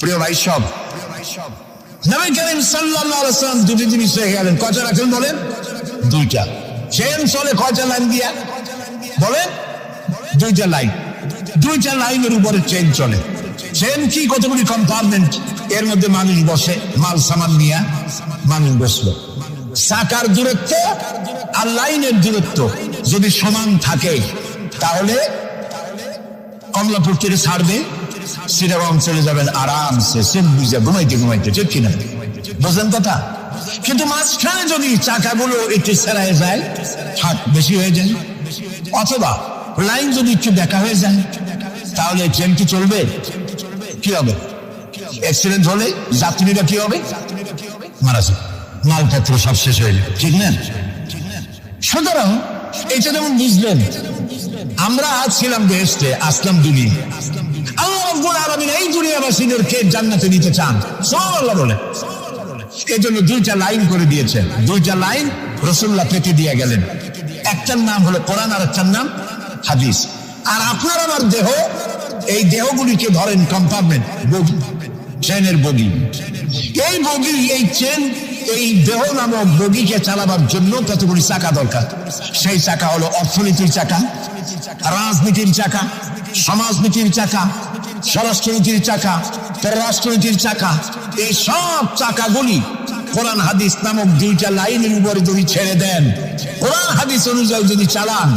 প্রিয় ভাই সব, নবী করিম সাল্লাল্লাহু আলাইহি ওয়াসাল্লাম দুটি জিনিস রেখে গেলেন। কয়টা রাখেন বলেন? দুইটা। চেন চলে কয়টা লাইন দিয়া বলেন? দুইটা লাইন। দুইটা লাইনের উপরে চেন চলে। চেন কি? কতগুলি কম্পার্টমেন্ট, এর মধ্যে মানুষ বসে, মাল সামান নিয়ে মানুষ বসলো। চাকার দূরত্ব আর লাইনের দূরত্ব যদি সমান থাকে তাহলে কমলাপুর থেকে ছাড়বে, সিটাগং চলে যাবেন আরামসে, সেন বুঝে ঘুমাইতে ঘুমাইতে, ঠিক কিনা? বুঝলেন কথা? কিন্তু মাঝখানে যদি চাকাগুলো একটু ছেড়ায় যায়, হাত বেশি হয়ে যায়, অথবা লাইন যদি একটু দেখা হয়ে যায়, তাহলে ট্রেন কি চলবে? কি হবে? অ্যাক্সিডেন্ট হলে যাত্রীরা কি হবে? মারা যাবে, মালপত্র সব শেষ হয়ে যাবে, ঠিক না? সুতরাং এটা যেমন বুঝলেন, আমরা ছিলাম বেহেশতে, আসলাম দুনিয়া। আল্লাহ রাব্বুল আলামিন এই দুনিয়াবাসীদেরকে জান্নাতে নিতে চান, সুবহানাল্লাহ বলে। এই জন্য দুইটা লাইন করে দিয়েছেন। দুইটা লাইন রাসূলুল্লাহ পেতে দিয়ে গেলেন। একটার নাম হলো কোরআন আর একটার নাম হাদিস। আর আপনার আমার দেহ, এই দেহগুলিকে ধরেন কম্পার্টমেন্ট, বগি, ট্রেনের বগি। এই বগি, এই ট্রেন, এই দেহ নামক বগিকে চালাবার জন্য কতগুলি চাকা দরকার। সেই চাকা হলো অর্থনীতির চাকা, রাজনীতির চাকা, সমাজনীতির চাকা, স্বরাষ্ট্রনীতির চাকা, পররাষ্ট্রনীতির চাকা। এই সব চাকাগুলি কোরআন হাদিস নামক দুইটা লাইনের উপরে যদি ছেড়ে দেন, কোরআন হাদিস অনুযায়ী যদি চালান,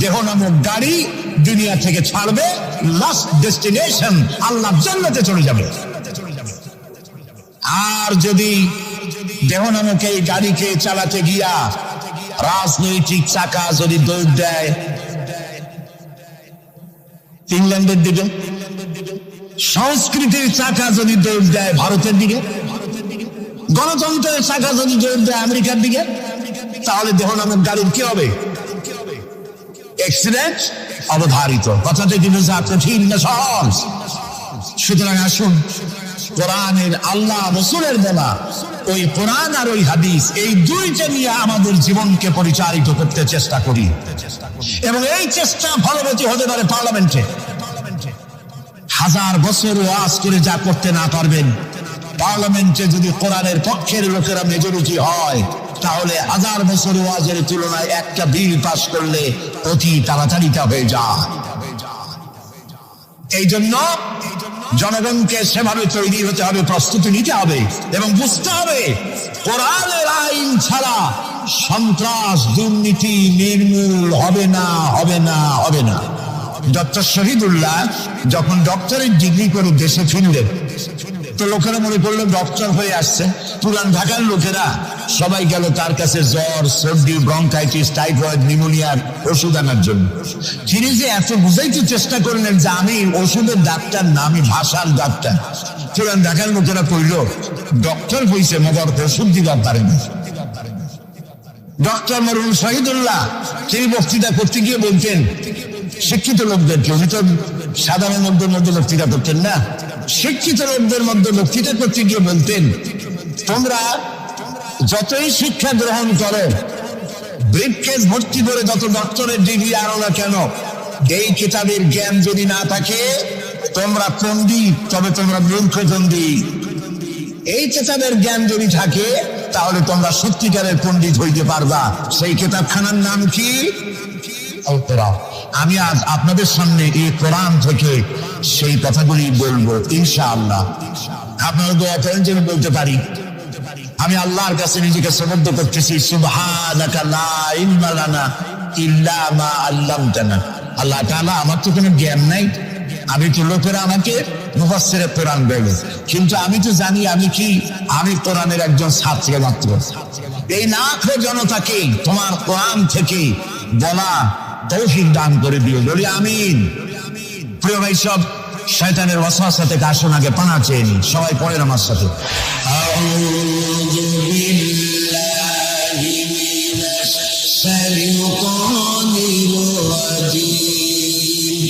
দেহ নামক গাড়ি দুনিয়া থেকে ছাড়বে, লাস্ট ডেস্টিনেশন আল্লাহ জান্নাতে চলে যাবে। আর যদি দেহ নামক এই গাড়িকে চালাতে গিয়া রাজনৈতিক চাকা যদি দৌড় দেয় ইংল্যান্ডের দিকে, সংস্কৃতির চাকা যদি দৌড় দেয় ভারতের দিকে, গণতন্ত্রের চাকা যদি দৌড় দেয় আমেরিকার দিকে, তাহলে দেহ নামক গাড়ির কি হবে? অ্যাক্সিডেন্ট অবধারিত। কথাটা কি বুঝা কঠিন না সহজ? সুতরাং আসুন কোরআনের, আল্লাহ রাসূলের বলা ওই কোরআন আর ওই হাদিস, এই দুইটা নিয়ে আমাদের জীবনকে পরিচালিত করতে চেষ্টা করি। এবং এই চেষ্টা ফলবতী হতে পারে পার্লামেন্টে। হাজার বছর ওয়াজ করে যা করতে না পারবেন, পার্লামেন্টে যদি কোরআনের পক্ষের লোকেরা মেজরিটি হয়, তাহলে হাজার বছর ওয়াজের তুলনায় একটা বিল পাস করলে অতি তাড়াতাড়ি তা হয়ে যায়। এই জন্য জনগণকে সেভাবে তৈরি হতে হবে, প্রস্তুতি নিতে হবে এবং বুঝতে হবে কোরআনের আইন ছাড়া সন্ত্রাস, দুর্নীতি নির্মূল হবে না, হবে না, হবে না। ডক্টর শহীদুল্লাহ যখন ডক্টরের ডিগ্রি করে দেশে ফিরলেন, তো লোকেরা মনে করলো ডক্টর হয়ে আসছে। পুরান ঢাকার লোকেরা সবাই গেল তার কাছে জ্বর, সর্দি, ব্রঙ্কাইটিস, টাইফয়েড, নিউমোনিয়ার ওষুধ আনার জন্য। তিনি যে এত বুঝাইতে চেষ্টা করলেন যে আমি ওষুধের ডাক্তার না, আমি ভাষার ডাক্তার। পুরান ঢাকার লোকেরা কইল ডক্টর হয়েছে মগর ওষুধ দিবার পারে না। ডক্টর মরহুম শহীদুল্লাহ তিনি বক্তৃতা করতে গিয়ে বলতেন শিক্ষিত লোকদেরকে, উনি তো সাধারণ লোকদের মধ্যে বক্তৃতা করতেন না, শিক্ষিত লোকদের মধ্যে বক্তৃতা করতে গিয়ে বলতেন, তোমরা যতই শিক্ষা গ্রহণ করো, ব্রিফকেস ভর্তি করে যত ডক্টরের ডিগ্রি আনো না কেন, এই কিতাবের জ্ঞান যদি না থাকে তোমরা পণ্ডিত, তবে তোমরা মূর্খ পণ্ডিত। এই কিতাবের জ্ঞান যদি থাকে তাহলে তোমরা সত্যিকারের পণ্ডিত হইতে পারবা। সেই কিতাবখানার নাম কি? আল কোরআন। আমি আজ আপনাদের সামনে এই কোরআন থেকে সেই কথাগুলি বলবো ইনশাআল্লাহ। আপনারা দোয়া করেন যেন বলতে পারি। আমি আল্লাহর কাছে নিজেকে সমর্থ করতেছি, সুবহানাকা লা ইলমা লানা ইল্লা মা আল্লামতানা। আল্লাহ তাআলা, আমার তো কোনো জ্ঞান নাই, আমি তো লোকেরা আমাকে মুফাসসিরে কোরআন বলে, কিন্তু আমি তো জানি আমি কি, আমি কোরআনের একজন ছাত্র মাত্র। এই লাখো জনতাকে তোমার কোরআন থেকে বলা তৌফিক দান করে দিও, বলি আমিন। প্রিয় ভাই সব, শয়তানের ওয়াসওয়াসা থেকে আসুন আগে পানা চেয়ে নি। সবাই পড়েন আমার সাথে, আউযু বিল্লাহি মিনাশ শাইতানির রাজীম,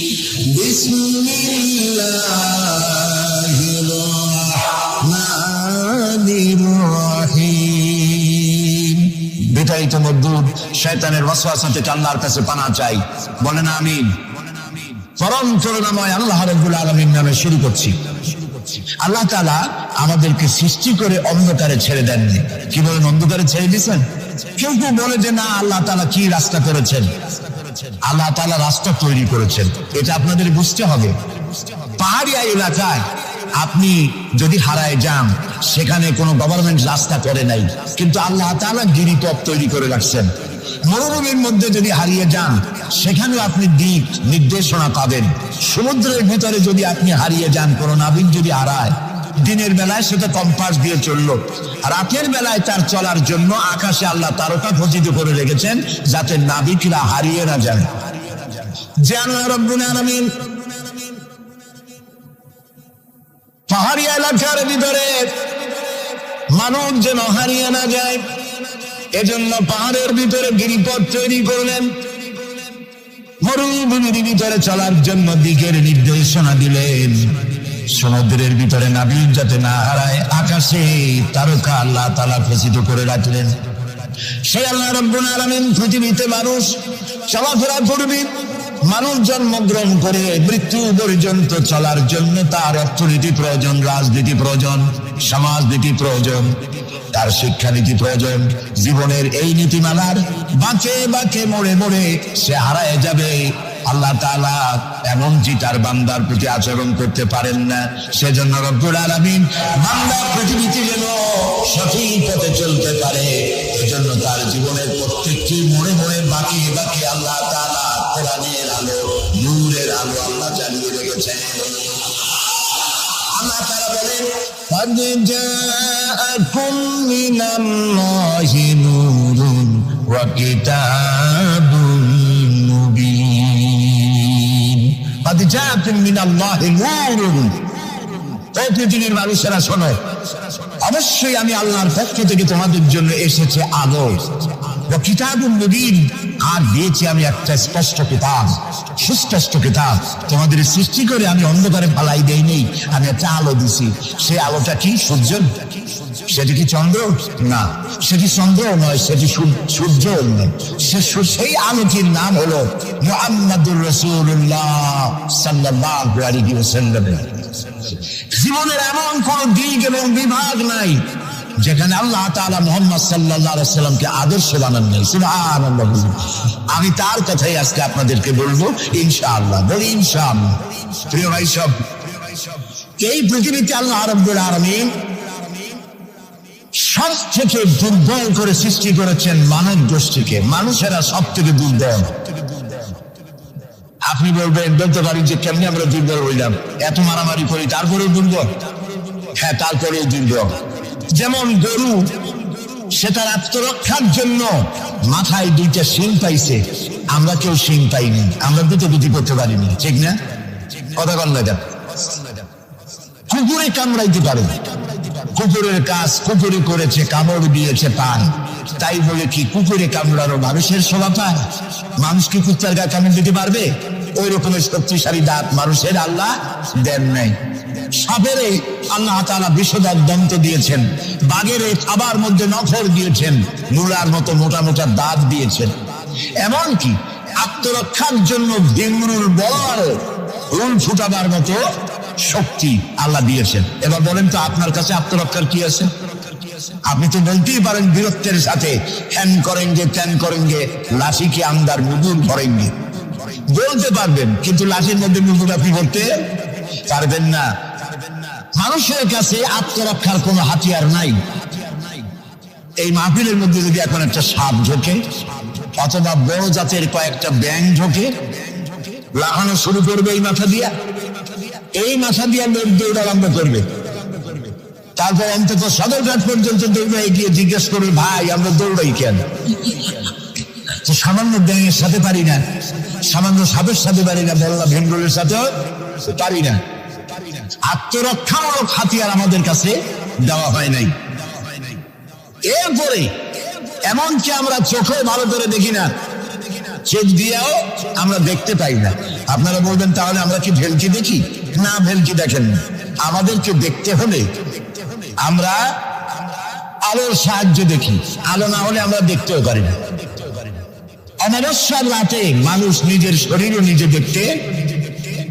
বিসমিল্লাহির রাহমানির রাহিম। বিতাড়িত মদ্দুদ শয়তানের ওয়াসওয়াসা থেকে আল্লাহর কাছে পানা চাই, বলেন আমিন। পরম করুণাময় আল্লাহ রাব্বুল আলামিন নামে শুরু করছি। আল্লাহ তাআলা আমাদেরকে সৃষ্টি করে অন্ধকারে ছেড়ে দেননি। কি বলেন, অন্ধকারে ছেড়ে দিয়েছেন? কেউ কেউ বলে যে না, আল্লাহ তাআলা কি রাস্তা করেছেন? আল্লাহ তাআলা রাস্তা তৈরি করেছেন, এটা আপনাদের বুঝতে হবে। পাহাড়িয়া এলাকায় আপনি যদি হারায় যান, সেখানে কোনো গভর্নমেন্ট রাস্তা করে নাই, কিন্তু আল্লাহ তাআলা গিরিপথ তৈরি করে রাখছেন। মরুভূমির মধ্যে যদি হারিয়ে যান, সেখানেও আপনি দিক নির্দেশনা পাবেন। সমুদ্রের ভিতরে যদি আপনি হারিয়ে যান, কোনো নাবিক যদি হারায়, দিনের বেলায় সেটা কম্পাস দিয়ে চললো, রাতের বেলায় তার চলার জন্য আকাশে আল্লাহ তারকা খচিত করে রেখেছেন, যাতে নাবিকরা হারিয়ে না যায়। যেন রব্বুল আলামিন পাহাড়ি এলাকার ভিতরে মানুষ যেন হারিয়ে না যায়, এজন্য পাহাড়ের ভিতরে গিরিপথ তৈরি করলেন। মরুভূমির ভিতরে চলার জন্য দিকের নির্দেশনা দিলেন। সমুদ্রের ভিতরে নাবিক যাতে না হারায়, আকাশে তারকা আল্লাহ তাআলা খচিত করে রাখলেন। সেই আল্লাহ রাব্বুল আলামিন পৃথিবীতে মানুষ চলাফেরা করবে, মানুষ জন্মগ্রহণ করে মৃত্যু পর্যন্ত চলার জন্য তার অর্থনীতি প্রয়োজন, রাজনীতি প্রয়োজন, সমাজনীতি প্রয়োজন, তার শিক্ষানীতি প্রয়োজন। জীবনের এই নীতিমালার বাঁকে বাঁকে মোড়ে মোড়ে সে হারায় যাবে। আল্লাহ তাআলা এমনকি তার বান্দার প্রতি আচরণ করতে পারেন না। সেজন্য রব্বুল আলামিন বান্দা পৃথিবীতে যেন সঠিক পথে চলতে পারে, এজন্য তার জীবনের প্রত্যেকটি মোড়ে মোড়ে বাঁকে বাঁকে আল্লাহ তাআলা কোরআনের আলো, নূরের আলো আল্লাহ জ্বালিয়ে রেখেছেন। আল্লাহ তাআলা বলেন, قد جاءكم من الله نور وكتاب مبين قد جاءكم من الله نور। ও পৃথিবীর মানুষেরা শোনো, অবশ্যই আমি আল্লাহর পক্ষ থেকে তোমাদের জন্য এসেছে আলো, ওয়া কিতাবুম মুবিন, আর দিয়েছি আমি একটা স্পষ্ট কিতাব, সুস্পষ্ট কিতাব। তোমাদের সৃষ্টি করে আমি অন্ধকারে ফালাই দেইনি, আমি একটা আলো দিছি। সেই আলোটা কি? সূর্য? সেটি কি চন্দ্র? না, সেটি চন্দ্র নয়, সেটি সূর্য নয়। সেই আলোটির নাম হলো মুহাম্মাদুর রাসূলুল্লাহ সাল্লাল্লাহু আলাইহি ওয়াসাল্লাম। জীবনের এমন কোন দিক এবং বিভাগ নাই যেখানে আল্লাহ তাআলা মুহাম্মদ সাল্লাল্লাহু আলাইহি ওয়াসাল্লামকে আদর্শ বানান নাই। সুবহানাল্লাহ। আমি তার কথাই আজকে আপনাদেরকে বলবো ইনশাআল্লাহ। বলি ইনশাআল্লাহ। প্রিয় ভাই সব, এই পৃথিবীতে আল্লাহ রাব্বুল আলামিন সব থেকে দুর্বল করে সৃষ্টি করেছেন মানব গোষ্ঠীকে। মানুষেরা সব থেকে দুর্বল। আপনি বলবেন, বলতে পারি যে কেমনি আমরা দুর্বল হইলাম, এত মারামারি করি তারপরেও দুর্বল? হ্যাঁ, তারপরেও দুর্বল। যেমন গরু, সে তার আত্মরক্ষার জন্য মাথায় দুইটা শিং পাইছে, আমরা কেউ শিং পাইনি, আমরা দুটো দুটি করতে পারিনি, ঠিক না? কথা বল না। কুকুরে কামড়াইতে পারে, কুকুরের কাজ কুকুরে করেছে, কামড় দিয়েছে পান, তাই বলে কি কুকুরে কামড়ানো মানুষের শোভা পায়? মানুষ কি কুত্তার গায়ে কামড় দিতে পারবে? ওই রকমের শক্তিশালী দাঁত মানুষের আল্লাহ দেন নাই। সাপের আল্লাহ তাআলা বিষধর দন্ত দিয়েছেন, বাঘের খাবার মধ্যে নখর দিয়েছেন, মূলার মতো মোটা মোটা দাঁত দিয়েছেন। এমনকি আত্মরক্ষার জন্য ভিমরুল বল রুল ফুটাবার মতো শক্তি আল্লাহ দিয়েছেন। এবার বলেন তো, আপনার কাছে আত্মরক্ষার কি আছে? আপনি তো বলতেই পারেন বীরত্বের সাথে, হ্যান করেনগে ত্যান করেনগে, লাঠি কি আমদার মুগুর ভরেনগে, বলতে পারবেন, কিন্তু লাঠির মধ্যে মুগুর আপনি ভরতে পারবেন না। মানুষের কাছে আত্মরক্ষার কোনো হাতিয়ার নাই। এই মাহফিলের মধ্যে যদি এখন একটা সাপ ঢোকে, অথবা বড় জাতের কয়েকটা ব্যাঙ ঢোকে, লাগানো শুরু করবে এই মাথা দিয়া, এই মাথা দিয়া লোক দৌড় আরম্ভ করবে। তারপর অন্তত সদরঘাট পর্যন্ত দৌড়ে গিয়ে জিজ্ঞেস করবে, ভাই আমরা দৌড়াই কেন? তো সামান্য ব্যাঙের সাথে পারি না, সামান্য সাপের সাথে পারি না, বললা ভেন্ডলের সাথেও পারি না। আত্মরক্ষামূলক হাতিয়ার আমাদের কাছে দেওয়া হয় নাই। এরপরে এমনকি আমরা চোখে ভালো করে দেখি না, চোখ দিয়েও আমরা দেখতে পাই না। আপনারা বলবেন, তাহলে আমরা কি ভেলকি দেখি? না, ভেলকি দেখেন না। আমাদেরকে দেখতে হলে আমরা আলোর সাহায্য দেখি, আলো না হলে আমরা দেখতেও পারি না। অমাবস্যার রাতে মানুষ নিজের শরীরও নিজে দেখতে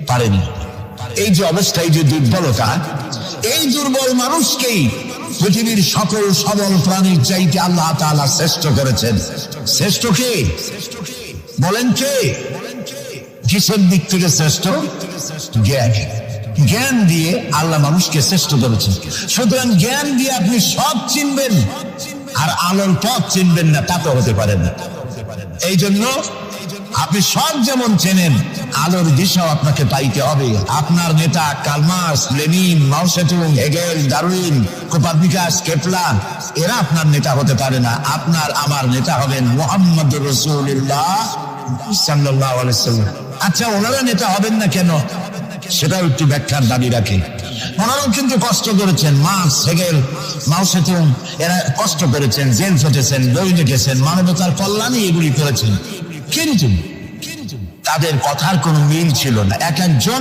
পারেনি। এই যে অবস্থা, এই যে দুর্বলতা, এই দুর্বল মানুষকেই পৃথিবীর সকল সবল প্রাণীর চাইতে আল্লাহ তাআলা শ্রেষ্ঠ করেছেন। শ্রেষ্ঠ কে বলেন? কে? কিসের দিক থেকে শ্রেষ্ঠ? জ্ঞান। জ্ঞান দিয়ে আল্লাহ মানুষকে শ্রেষ্ঠ করেছেন। সুতরাং জ্ঞান দিয়ে আপনি সব চিনবেন, আর আলোর পথ চিনবেন না, তা তো হতে পারে না। এই জন্য আপনি সব যেমন চেনেন, আলোর দিশাও আপনাকে পাইতে হবে। আপনার নেতা Karl Marx, Lenin, Mao Tsetung, Hegel, Darwin, Copernicus, Kepler, এরা আপনার নেতা হতে পারে না। আপনার আমার নেতা হবেন মুহাম্মদুর রাসূলুল্লাহ সাল্লাল্লাহু আলাইহি ওয়াসাল্লাম। আচ্ছা, ওনারা নেতা হবেন না কেন? সেটাও একটু ব্যাখ্যার দাবি রাখে। ওনারাও কিন্তু কষ্ট করেছেন। মার্কস, হেগেল, মাও সেতুং, এরা কষ্ট করেছেন, জেল খেটেছেন, বই লিখেছেন, মানবতার কল্যাণে এগুলি করেছেন। কিন্তু তাদের কথার কোনো মিল ছিল না। এক একজন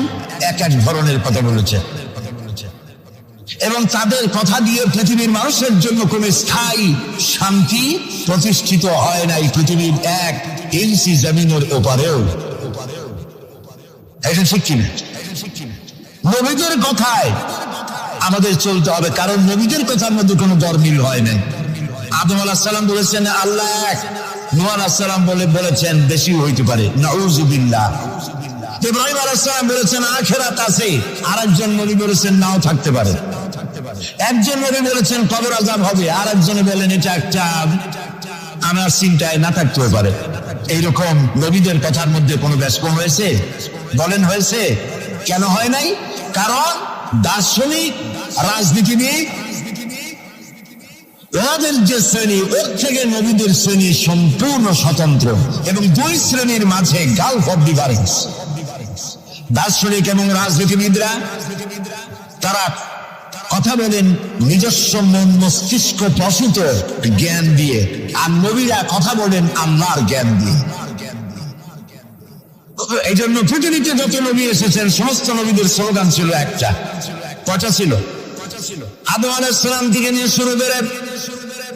এক এক ধরনের কথা বলেছে, এবং তাদের কথা দিয়ে পৃথিবীর মানুষের জন্য কোনো স্থায়ী শান্তি প্রতিষ্ঠিত হয় নাই পৃথিবীর এক ইঞ্চি জমিনের ওপারেও। এটা ঠিক কিনা? নবীদের কথায় আমাদের চলতে হবে, কারণ নবীদের কথার মধ্যে কোনো গরমিল হয় না। আদম আলাইহিস সালাম বলেছেন আল্লাহ এক, নূহ আলাইহিস সালাম বলেছেন বেশি হইতে পারে, নাউযুবিল্লাহ। ইব্রাহিম আলাইহিস সালাম বলেছেন আখিরাত আছে, আরেকজন নবী বলেছেন নাও থাকতে পারে। একজন নবী বলেছেন কবর আযাব হবে, আরেকজনে বলেন এটা একটা আমার চিন্তায় না থাকতেও পারে। এইরকম নবীদের কথার মধ্যে কোনো ব্যস্ত হয়েছে? বলেন হয়েছে? কেন হয় নাই? কারণ দার্শনিক, রাজনীতিবিদ, এদের যে শ্রেণী, ওর থেকে নবীদের শ্রেণী সম্পূর্ণ স্বতন্ত্র, এবং দুই শ্রেণীর মাঝে গালফ অফ ডিফারেন্স। দার্শনিক এবং রাজনীতিবিদরা তারা কথা বলেন নিজস্ব মন মস্তিষ্ক প্রসূত জ্ঞান দিয়ে, আর নবীরা কথা বলেন আল্লাহর জ্ঞান দিয়ে। এই জন্য পৃথিবীতে যত নবী এসেছেন সমস্ত নবীদের স্লোগান ছিল একটা। কটা ছিল? আদম আলাইহিস সালাম থেকে নিয়ে শুরু করে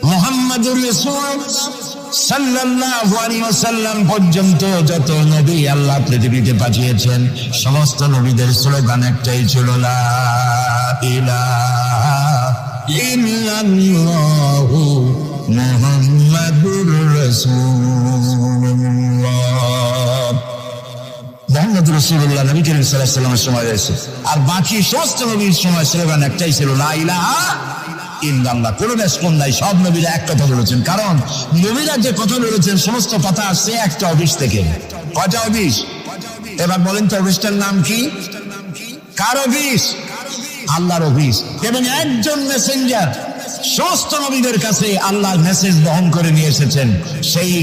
মুহাম্মাদুর রাসূল সাল্লাল্লাহু আলাইহি ওয়াসাল্লাম পর্যন্ত যত নবী আল্লাহ পৃথিবীতে পাঠিয়েছেন, সমস্ত নবীদের স্লোগান একটাই ছিল, লা ইলাহা ইল্লাল্লাহু মুহাম্মাদুর রাসূলুল্লাহ। মুহাম্মদ রাসূলুল্লাহ নবী করিম সাল্লাল্লাহু আলাইহি ওয়াসাল্লামের সময় রয়েছে, আর বাকি সমস্ত নবীর সময় স্লোগান একটাই ছিল, লা ইলাহা ইল্লাল্লাহ। কোনো ব্যস্ত নাই, সব নবীরা এক কথা বলেছেন। কারণ নবীরা যে কথা বলেছেন সমস্ত কথা আসছে একটা অফিস থেকে। কয়টা অফিস? এবার বলেন তো অফিসটার নাম কি? কার অফিস? আল্লাহর অফিস। এবং একজন মেসেঞ্জার সমস্ত নবীদের কাছে আল্লাহর মেসেজ বহন করে নিয়ে এসেছেন, সেই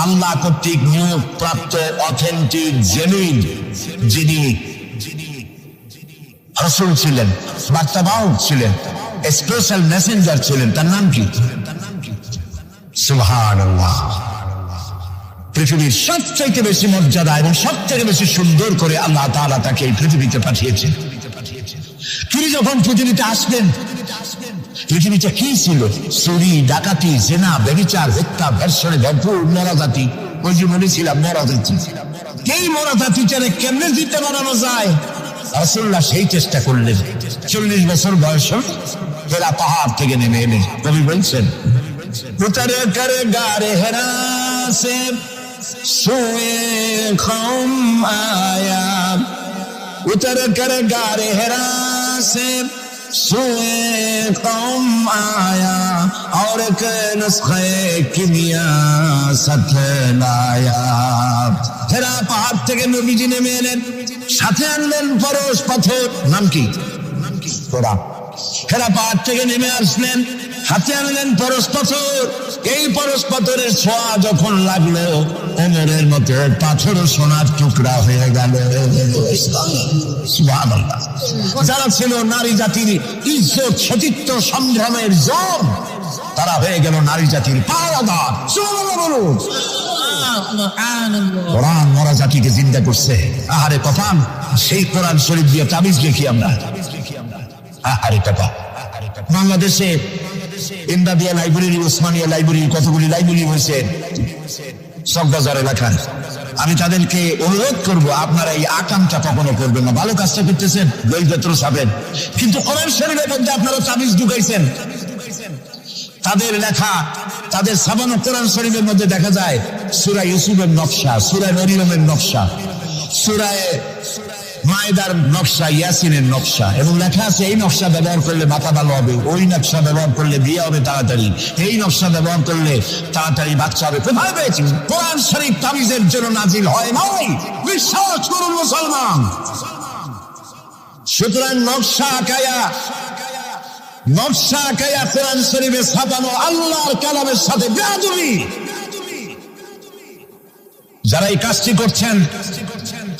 আল্লাহ কর্তৃক নিয়োগ প্রাপ্ত অথেন্টিক জেনুইন যিনি রাসূল ছিলেন, বার্তাবাহক ছিলেন, স্পেশাল মেসেঞ্জার ছিলেন, তার নাম কি? সুবহানাল্লাহ। পৃথিবীর সবচেয়ে বেশি মর্যাদা এবং সবথেকে বেশি সুন্দর করে আল্লাহ তাআলা তাকে এই পৃথিবীতে পাঠিয়েছেন। তিনি যখন পৃথিবীতে আসলেন, পৃথিবীতে কি ছিল? চুরি, ডাকাতি, জেনা, ব্যভিচার, হত্যা, ধর্ষণে ভরপুর মরাজাতি। ওই যে বলেছিলাম মরাজাতি, এই মরাজাতিটারে কেমনে জিতে বানানো যায়, রাসূলুল্লাহ সেই চেষ্টা করলেন। 40 বছর বয়স এরা পাহাড় থেকে নেমে এলেন। কবি বলছেন, উতরে করে গারে হেরা সে সোয়ে কওম আয়া, উতরে করে গারে হেরা সে সোয়ে কওম আয়া, और एक नुस्खे किमिया साथ लाया। হেরা পাহাড় থেকে নবীজি নেমে এলেন, সাথে আনলেন পরশ পাথর। নাম কি? কোরআন। হেরা পাহাড় থেকে নেমে আসলেন, হাতে আনলেন পরশ পাথর। এই পরশ পাথরের ছোঁয়া যখন লাগলো, ওমরের মতো পাথর সোনার টুকরা হয়ে গেল। সুবহানাল্লাহ। যারা ছিল নারী জাতির ইজ্জত, সতীত্ব, সংগ্রামের জোর, তারা হয়ে গেল নারী জাতির পাওয়াদার। সুবহানাল্লাহ বলুন। কোরআন মরা জাতিকে জিন্দা করছে। আহারে কপাল, সেই কোরআন শরীফ দিয়ে তাবিজ লিখি আমরা। আহারে কপাল। বাংলাদেশে ইমদাদিয়া লাইব্রেরি, ওসমানিয়া লাইব্রেরি, কতগুলি লাইব্রেরি হয়েছে চকবাজার এলাকায়। আমি তাদেরকে অনুরোধ করব, আপনারা এই আকামটা কখনো করবেন না। ভালো কাজটা করতেছেন, দৈর্ঘ্য ছাপেন, কিন্তু কোরআন শরীফের মধ্যে আপনারা তাবিজ ঢুকাইছেন। তাদের লেখা, তাদের ছাপানো কোরআন শরীফের মধ্যে দেখা যায় সূরা ইউসুফের নকশা, সূরা মরিয়মের নকশা, সূরা মায়েদার নকশা, ইয়াসিনের নকশা, এবং লেখা আছে এই নকশা ব্যবহার করলে মাথা ভালো হবে, ওই নকশা ব্যবহার করলে বিয়ে হবে তাড়াতাড়ি, এই নকশা ব্যবহার করলে তাড়াতাড়ি বাচ্চা হবে। কোথায় পেয়েছি? কোরআন শরীফ তাবিজের জন্য নাজিল হয় নাই, বিশ্বাস করুন মুসলমান। সুতরাং নকশা আঁকায়া কোরআন শরীফে ছাপানো আল্লাহর কালামের সাথে বেয়াদবি। যারা এই কাজটি করছেন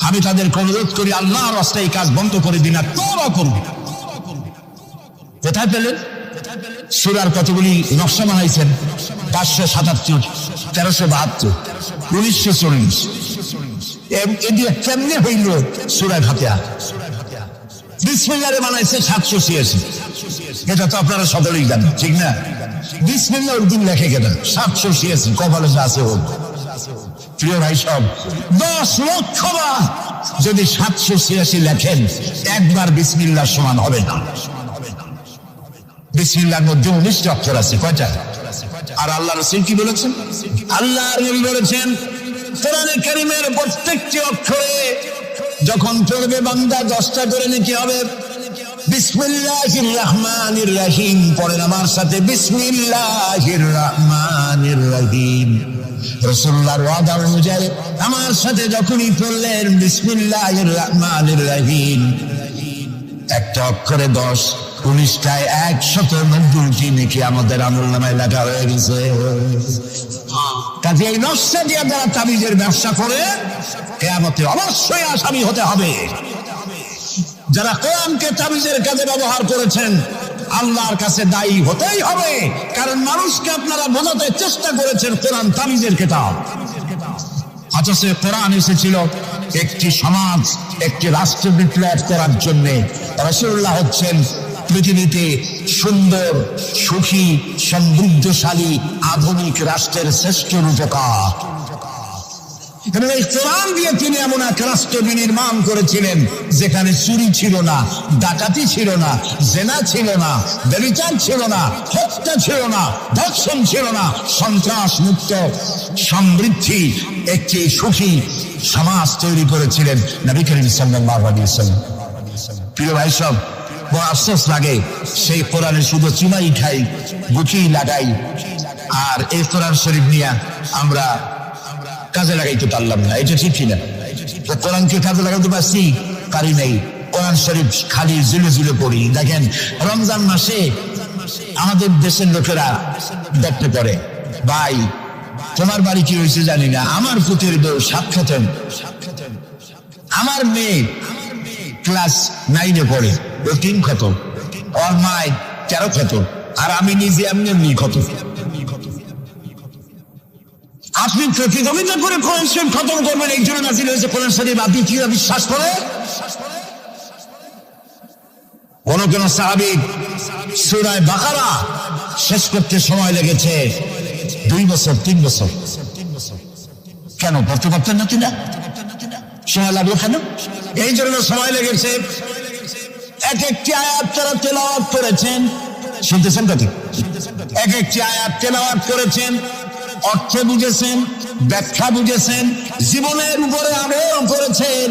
আমি তাদেরকে অনুরোধ করি, আল্লাহর রাস্তায় এই কাজ বন্ধ করে দিন, আর তোরা করুন। কোথায় পেলেন? সূরার কতগুলি নকশা বানাইছেন, 577, 1372, 1940, এদিকে কেমনে হইল সূরা ফাতিহা? বিসমিল্লাহরে বানাইছে 786, এটা তো আপনারা সকলেই জানেন, ঠিক না? বিসমিল্লাহ উর্দু লেখে কেন? 786 কপালে যা আছে হোক। প্রিয় ভাই সব, 10 লক্ষ বার যদি 786 লেখেন, একবার বিসমিল্লাহ সমান হবে না। বিসমিল্লাহর মধ্যে 19টা অক্ষর আছে, কয়টা? আর আল্লাহ রাসূল কি বলেছেন? আল্লাহর নবী বলেছেন, কোরআনে কারীমের প্রত্যেকটি অক্ষরে যখন পড়বে বান্দা 10টা করে নেকি হবে। বিসমিল্লাহির রহমানির রহিম পড়েন আমার সাথে, বিসমিল্লাহির রহমানির রহিম। রাসূলুল্লাহর ওয়াদা অনুযায়ী আমার সাথে যখনই পড়লেন বিসমিল্লাহির রহমানির রহিম, একটা অক্ষরে 10, 19টায় 190টি নেকি আমাদের আমলনামায় লেখা হয়ে গেছে। কাজে এই নকশা দিয়ে যারা তাবিজের ব্যবসা করে কিয়ামতে অবশ্যই আসামি হতে হবে। যারা কোরআনকে তাবিজের কাজে ব্যবহার করেছেন আল্লাহর কাছে দায়ী হতেই হবে, কারণ মানুষকে আপনারা বোঝাতে চেষ্টা করেছেন কোরআন তাবিজের কিতাব। অথচ কোরআন এসেছিল একটি সমাজ, একটি রাষ্ট্র বিপ্লব করার জন্য। রাসূলুল্লাহ হচ্ছেন পৃথিবীতে সুন্দর, সুখী, সমৃদ্ধশালী আধুনিক রাষ্ট্রের শ্রেষ্ঠ রূপকার। এবং এই কোরআন দিয়ে তিনি এমন এক রাষ্ট্র বিনির্মাণ করেছিলেন যেখানে চুরি ছিল না, ডাকাতি ছিল না, জেনা ছিল না, ব্যভিচার ছিল না, হত্যা ছিল না, ধর্ষণ ছিল না, সন্ত্রাস মুক্ত সমৃদ্ধি একটি সুখী সমাজ তৈরি করেছিলেন নবী করিম সাল্লাল্লাহু আলাইহি ওয়াসাল্লাম। প্রিয় ভাই সব, বড় আফসোস লাগে সেই কোরআনে শুধু চিনাই খাই, গুচি লাগাই, আর এই কোরআন শরীফ নিয়ে আমরা কাজে লাগাইতে পারলাম না। এটা ঠিক কিনা? কোরআনকে কাজে লাগাইতে পারছি? পারি নাই। কোরআন শরীফ খালি জুলে জুলে পড়ি। দেখেন, রমজান মাসে আমাদের দেশের লোকেরা দেখতে পারে, ভাই তোমার বাড়ি কি হয়েছে জানি না, আমার পুতের বউ 7 খতম, আমার মেয়ে ক্লাস 9-এ পড়ে, ও 3 খতম, ওর মায় 13 খতম, আর আমি নিজে এমনি খতম। আপনি প্রতিযোগিতা করে কোরআন শরীফ খতম করবেন, এই জন্য নাযিল হয়েছে কোরআন শরীফ। আপনি কি বিশ্বাস করে? কোন সাহাবী সূরা বাকারা শেষ করতে সময় লেগেছে 2 বছর, 3 বছর। কেন পড়তে পারতেন না? কিনা সময় লাগলো কেন? এই জন্য সময় লেগেছে। এক একটি আয়াত তারা তেলাওয়াত করেছেন, শুনতেছেন কথা? এক একটি আয়াত তেলাওয়াত করেছেন, অর্থ বুঝেছেন, ব্যাখ্যা বুঝেছেন, জীবনের উপরে আমল করেছেন,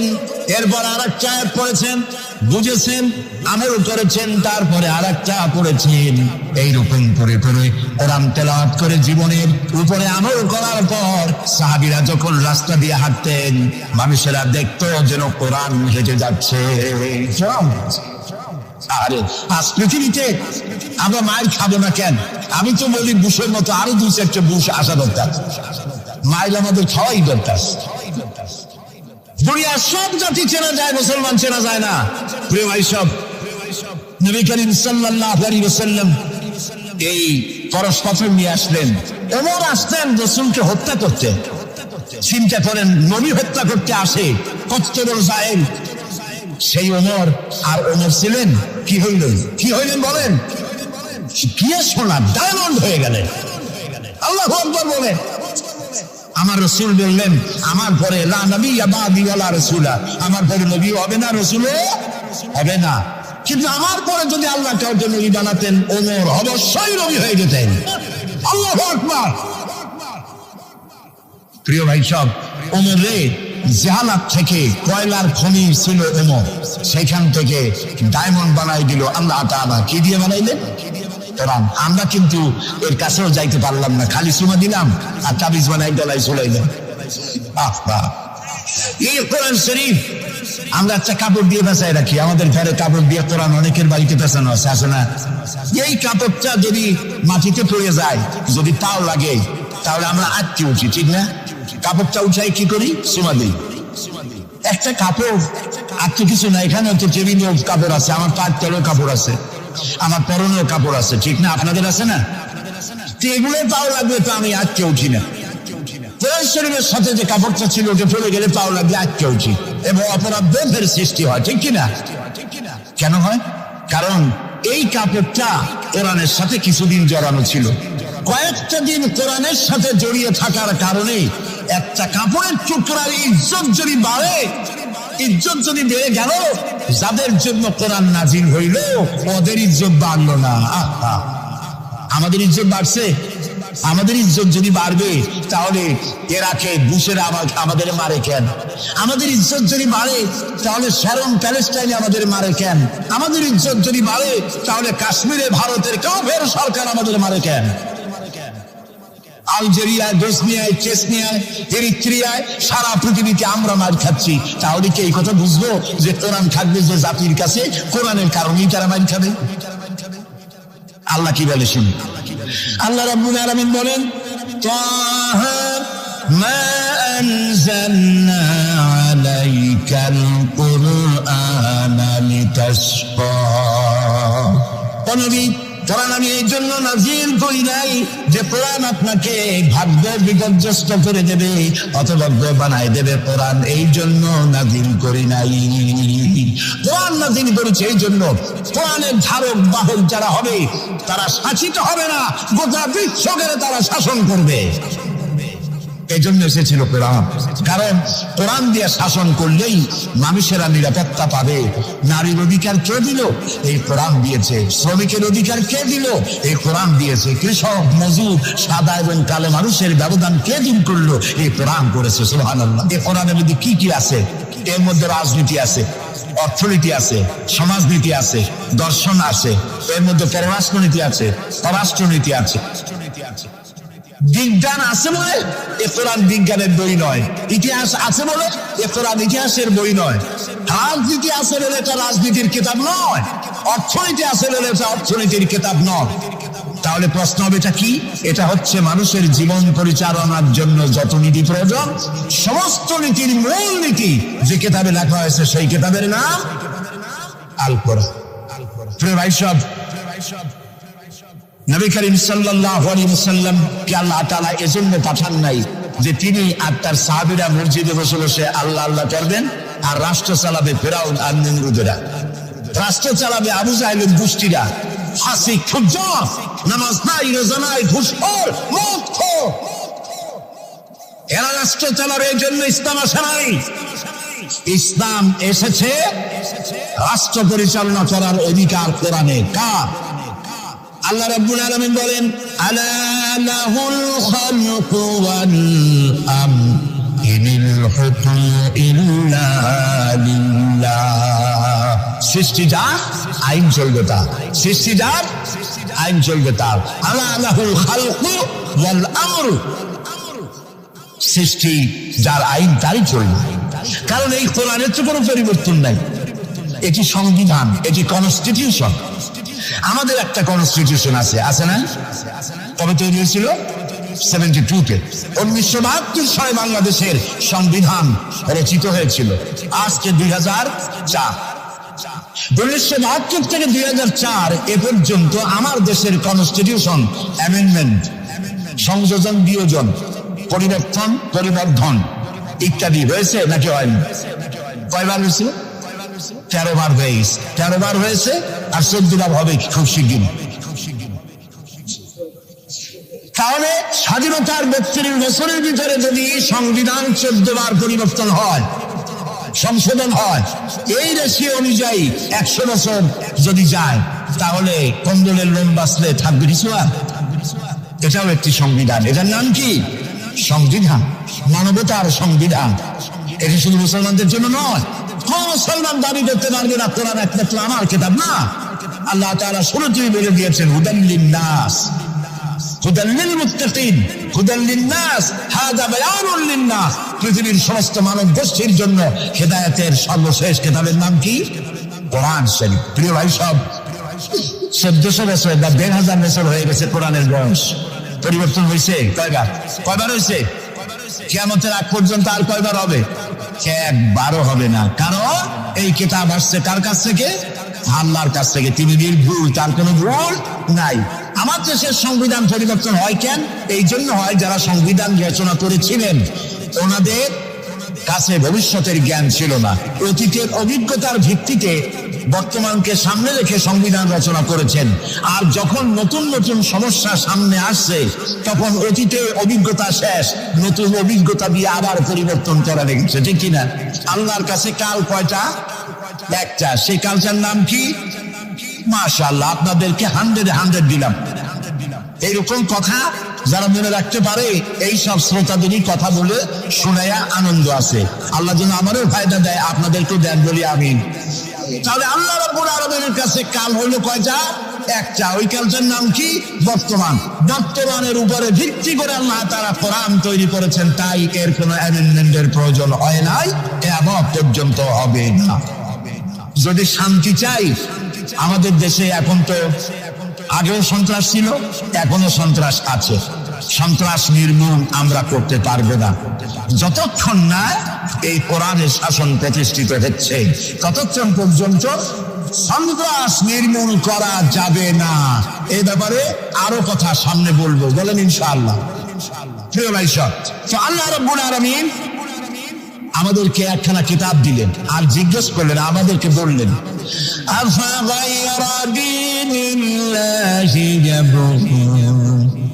এরপর আরেকটা আয়াত পড়েছেন, বুঝেছেন, আমল করেছেন, তারপরে আরেকটা পড়েছেন। এইরকম করে করে কোরআন তেলাওয়াত করে জীবনের উপরে আমল করার পর সাহাবীরা যখন রাস্তা দিয়ে হাঁটতেন, মানুষেরা দেখতো যেন কোরআন হেঁটে যাচ্ছে। আরে আজ পৃথিবীতে আমরা মায়ের খাবো না কেন? আমি তো বলি বুশের মতো আরো 2-4টা বুশ আসা দরকার। মাইল আমাদের খাওয়াই দরকার। দুনিয়ার সব জাতি চেনা যায়, মুসলমান চেনা যায় না। প্রিয় ভাই সব, নবী করিম সাল্লাল্লাহু আলাইহি ওয়াসাল্লাম এই পরশ পাথর নিয়ে আসলেন। ওমর আসতেন রাসূলকে হত্যা করতে। চিন্তা করেন, নবী হত্যা করতে আসে কত বড় জায়েল। সেই ওমর আর ওমর ছিলেন কি হইলেন বলেন? কি সোনা ডায়মন্ড হয়ে গেলেন। আল্লাহু আকবার বলেন। আমার রসুল বললেন আমার পরে লা নবিয়্যা বা'দি ওয়ালা রাসূলা, আমার পরে নবী হবে না, রসুলও হবে না। কিন্তু আমার পরে যদি আল্লাহ কাউকে নবী বানাতেন, ওমর অবশ্যই নবী হয়ে যেতেন। আল্লাহু আকবার। প্রিয় ভাই সব, ওমর রে জাহালাত থেকে কয়লার খনি ছিল ওমর, সেখান থেকে ডায়মন্ড বানাই দিল আল্লাহ তাআলা। কি দিয়ে বানাইলেন? কোরআন। আমরা কিন্তু এর কাছেও যাইতে পারলাম না, খালি চুমা দিলাম আর তাবিজ বানাই গলায় চলাইলাম। এই কোরআন শরীফ আমরা একটা কাপড় দিয়ে পেঁচাই রাখি, আমাদের ঘরে কাপড় দিয়ে কোরআন অনেকের বাড়িতে পেঁচানো আছে, আছে না? এই কাপড়টা যদি মাটিতে পড়ে যায়, যদি তাও লাগে, তাহলে আমরা আটকে উঠি, ঠিক না? কাপড়টা উঠাই কি করি? চুমা দিই। একটা কাপড় আর তো কিছু না, এখানে তো টেবিলেও কাপড় আছে, আমার পায়ের তলেও কাপড় আছে, আমার পরনেও কাপড় আছে, ঠিক না? আপনাদের আছে না? এগুলো পাও লাগবে তো আমি আটকে উঠি না। কোরআন শরীফের সাথে যে কাপড়টা ছিল ওটা পড়ে গেলে পাও লাগবে আটকে উঠি, এবং অপরাধ বোধের সৃষ্টি হয়, ঠিক কিনা? কেন হয়? কারণ এই কাপড়টা কোরআনের সাথে কিছুদিন জড়ানো ছিল। কয়েকটা দিন কোরআনের সাথে জড়িয়ে থাকার কারণে একটা কাপড়ের টুকরার ইজ্জত যদি বাড়ে, ইজ্জত যদি বেড়ে গেল, যাদের জন্য কোরআন নাজিল হইল ওদের ইজ্জত বাড়লো না। আমাদের ইজ্জত বাড়ছে। আমাদের ইজ্জত যদি বাড়বে, তাহলে ইরাকে বুশেরা আমাদের মারে কেন? আমাদের ইজ্জত যদি বাড়ে, তাহলে শ্যারন প্যালেস্টাইনে আমাদের মারে কেন? আমাদের ইজ্জত যদি বাড়ে, তাহলে কাশ্মীরে ভারতের কাফের সরকার আমাদের মারে কেন? আলজেরিয়ায়, বসনিয়ায়, চেচনিয়ায়, এরিত্রিয়ায়, সারা পৃথিবীতে আমরা মার খাচ্ছি। তাহলে কি এই কথা বুঝবো যে কোরআন থাকবে যে জাতির কাছে, কোরআনের কারণেই তারা মার খাবে? আল্লাহ কি বলে শুনি। আল্লাহ রাব্বুল আলামিন বলেন, তাহা মা আনজালনা আলাইকাল কুরআনা লিতাশকা। নবী, কোরআন আমি এই জন্য নাজিল করি নাই যে কোরআন আপনাকে ভাগ্য বিপর্যস্ত করে দেবে, হতভাগ্য বানায় দেবে। কোরআন এই জন্য নাজিল করি নাই। কোরআন নাজিল করেছে এই জন্য কোরআনের ধারক বাহক যারা হবে তারা শাসিত হবে না, গোটা বিশ্বকে তারা শাসন করবে। এই জন্য এসেছিল কোরআন। কারণ কোরআন দিয়ে শাসন করলেই মানুষেরা নিরাপত্তা পাবে। নারীর অধিকার কে দিল? এই কোরআন দিয়েছে। শ্রমিকের অধিকার কে দিল? এই কোরআন দিয়েছে। কৃষক, মজুর, সাদা এবং কালো মানুষের ব্যবধান কে দূর করলো? এই কোরআন করেছে। সুবহানাল্লাহ। এই কোরআনের মধ্যে কি কি আছে? এর মধ্যে রাজনীতি আছে, অর্থনীতি আছে, সমাজনীতি আছে, দর্শন আছে, এর মধ্যে পররাষ্ট্রনীতি আছে, পররাষ্ট্রনীতি আছে। বিজ্ঞান আছে বলে এ কোরআন বিজ্ঞানের বই নয়। ইতিহাস আছে বলে এ কোরআন ইতিহাসের বই নয়। রাজনীতি আছে বলে এটা রাজনীতির কিতাব নয়। অর্থনীতি আছে বলে এটা অর্থনীতির কিতাব নয়। তাহলে প্রশ্ন হবে এটা কি? এটা হচ্ছে মানুষের জীবন পরিচালনার জন্য যত নীতি প্রয়োজন, সমস্ত নীতির মূল নীতি যে কিতাবে লেখা হয়েছে সেই কিতাবের নাম আল কোরআন। প্রিয় ভাই সব, নবী করিম সাল্লাল্লাহু আলাইহি ওয়াসাল্লাম কে আল্লাহ তাআলা এজন্য পাঠান নাই যে তিনি আর তার সাহাবীরা মসজিদে বসে বসে আল্লাহ আল্লাহ করবেন আর রাষ্ট্র চালাবে ফেরাউন আর নমরুদেরা, রাষ্ট্র চালাবে আবু জাহেলের গোষ্ঠীরা, ফাসিক, ফুজ্জার, নামাজ নাই, রোজা নাই, ঘুষখোর, মদখোর। এরা রাষ্ট্র চালাবে। এই জন্য ইসলাম আসে নাই। ইসলাম এসেছে রাষ্ট্র পরিচালনা করার অধিকার কোরআনে কার? আল্লাহ রাব্বুল আলামিন বলেন, আলা লাহুল খালকু ওয়াল আমর ইনিল হুকমু ইল্লা লিল্লাহ। সৃষ্টি যার, আইন চলবে তার। সৃষ্টি যার, আইন চলবে তার। আলা লাহুল খালকু ওয়াল আমর, সৃষ্টি যার, আইন তারই চলবে। কারণ এই কোরআনের তো কোনো পরিবর্তন নাই। এটি সংবিধান, এটি কনস্টিটিউশন। আমাদের একটা কনস্টিটিউশন আছে, আছে না? কবে তৈরি হয়েছিল? 72-তে। 1972 সালে বাংলাদেশের সংবিধান রচিত হয়েছিল। আজকে 2004। 1972 থেকে 2004 এ পর্যন্ত আমার দেশের কনস্টিটিউশন অ্যামেন্ডমেন্ট, সংযোজন, বিয়োজন, পরিবর্তন, পরিবর্ধন ইত্যাদি হয়েছে নাকি হয়নি? কয়বার হয়েছে? 13 বার হয়েছে। 13 বার হয়েছে আর 14 বার হবে খুব শিগগির। তাহলে স্বাধীনতার 32 বছরের ভিতরে যদি সংবিধান 14 বার পরিবর্তন হয়, সংশোধন হয়, এই রেশিও অনুযায়ী 100 বছর যদি যায়, তাহলে কন্দলের লোম বাঁচলে থাকবে কিছু আর? এটাও একটি সংবিধান। এটার নাম কি? সংবিধান, মানবতার সংবিধান। এটা শুধু মুসলমানদের জন্য নয়। মুসলমান দাবি করতে পারবে না কোরআন একমাত্র আমার কিতাব না। আল্লাহ তাআলা শুরুতেই বলে দিয়েছেন হুদাল লিন-নাস, হুদাল লিল-মুত্তাকিন, হুদাল লিন-নাস, হাযা বায়ানুল লিন-নাস। পৃথিবীর সমস্ত মানব গোষ্ঠীর জন্য হেদায়েতের সর্বশেষ কিতাবের নাম কি? কোরআন শরীফ। প্রিয় ভাই সব, 1400 বছর বা 1500 বছর হয়ে গেছে কোরআনের বয়স। পরিবর্তন হয়েছে কয়বার হয়েছে? কিয়ামতের আগ পর্যন্ত আর কয়বার হবে? একবারও হবে না। কারণ এই কিতাব আসছে কার কাছ থেকে? আল্লাহর কাছ থেকে। তিনি নির্ভুল, তার কোনো ভুল নাই। আমার দেশের সংবিধান পরিবর্তন হয় কেন? এই জন্য হয়, যারা সংবিধান রচনা করেছিলেন ওনাদের কাছে ভবিষ্যতের জ্ঞান ছিল না। অতীতের অভিজ্ঞতার ভিত্তিতে বর্তমানকে সামনে রেখে সংবিধান রচনা করেছেন। আর যখন নতুন নতুন সমস্যা সামনে আসছে, তখন অতীতের অভিজ্ঞতা শেষ, নতুন অভিজ্ঞতা দিয়ে আবার পরিবর্তন করা লেগেছে, ঠিক কিনা? আল্লাহর কাছে কাল কয়টা? একটা। সেই কালটার নাম কি? মাশাআল্লাহ, আপনাদেরকে 100 দিলাম। এইরকম কথা যারা মনে রাখতে পারে, এই সব শ্রোতাদেরই কথা বলে শোনায়া আনন্দ আছে। আল্লাহ যেন আমারও ফায়দা দেয়, আপনাদেরকেও দেন বলি আমিন। তাহলে আল্লাহ রাব্বুল আলামিনের কাছে কাল হলো কয়টা? একটা। ওই কালটার নাম কি? বর্তমান। বর্তমানের উপরে ভিত্তি করে আল্লাহ তাআলা কোরআন তৈরি করেছেন, তাই এর কোনো অ্যামেন্ডমেন্টের প্রয়োজন হয় নাই, কিয়ামত পর্যন্ত হবে না। যদি শান্তি চাই, আমাদের দেশে এখন তো, আগেও সন্ত্রাস ছিল, এখনো সন্ত্রাস আছে। সন্ত্রাস নির্মূল আমরা করতে পারবো না যতক্ষণ না এই কোরআনের শাসন প্রতিষ্ঠিত হচ্ছে, ততক্ষণ পর্যন্ত সন্ত্রাস নির্মূল করা যাবে না। এই ব্যাপারে আরো কথা সামনে বলবো, বলেন ইনশাআল্লাহ। প্রিয় ভাই সব, তো আল্লাহ রাব্বুল আলামিন আমাদেরকে একখানা কিতাব দিলেন, আর জিজ্ঞেস করলেন, আমাদেরকে বললেন, আফাগায়রা দীনিল্লাহি ইয়াবগুন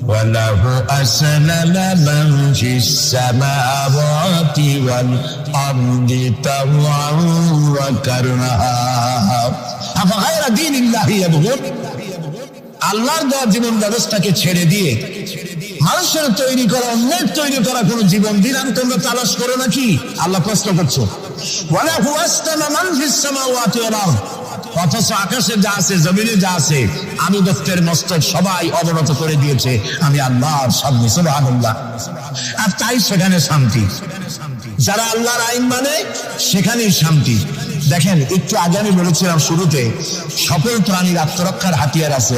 ওয়া লাহু আসলামা মান ফিস সামাওয়াতি ওয়াল আরদি তাওআন ওয়া কারহা। আফাগায়রা দীনিল্লাহি ইয়াবগুন, আল্লাহর দেওয়া জীবন ব্যবস্থাকে ছেড়ে দিয়ে মানুষের তৈরি করা, অন্যের তৈরি করা কোন জীবন বিধান তোমরা তালাশ করো নাকি? আল্লাহ প্রশ্ন করছো। অথচ আকাশে যা আছে, জমিনে যা আছে, আমি দত্তের মস্তক সবাই অবনত করে দিয়েছে আমি আল্লাহর সামনে। সুবহানাল্লাহ। আর তাই সেখানে শান্তি। যারা আল্লাহর আইন মানে সেখানেই শান্তি। দেখেন, একটু আগে আমি বলেছিলাম শুরুতে, সকল প্রাণীর আত্মরক্ষার হাতিয়ার আছে।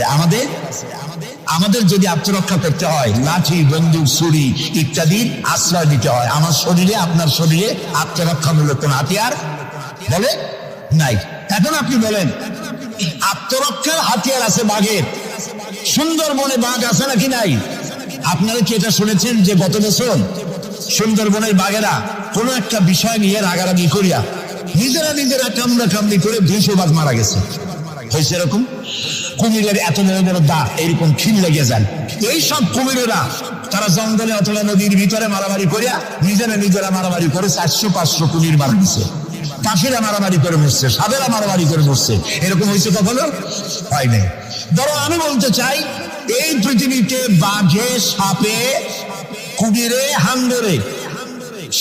আমাদের যদি আত্মরক্ষা করতে হয়, লাঠি, বন্দুক, ছুরি ইত্যাদির আশ্রয় দিতে হয়। আমার শরীরে, আপনার শরীরে আত্মরক্ষামূলক কোন হাতিয়ার বলে নাই। এখন আপনি বলেন, আত্মরক্ষার হাতিয়ার আছে বাঘের। সুন্দরবনে বাঘ আছে নাকি নাই? আপনারা কি এটা শুনেছেন যে গত বছর সুন্দরবনের বাঘেরা কোন একটা বিষয় নিয়ে রাগারাগি করিয়া নিজেরা কামড়াকামড়ি করে 200 বাঘ মারা গেছে? হয়েছে এরকম? কুমিরের এত বড় বড় দাঁত এরকম খিল লেগে যায়। এইসব কুমিরেরা তারা জঙ্গলে অথবা নদীর ভিতরে মারামারি করিয়া নিজেরা মারামারি করে 400-500 কুমির মারা গেছে। পাখিরা মারামারি করে মরছে, সাপেরা মারামারি করে মরছে। এরকম হয়েছে কখনো? হয় নাই। ধরো আমি বলতে চাই, এই পৃথিবীতে বাঘে, সাপে, কুমিরে, হাঙ্গরে,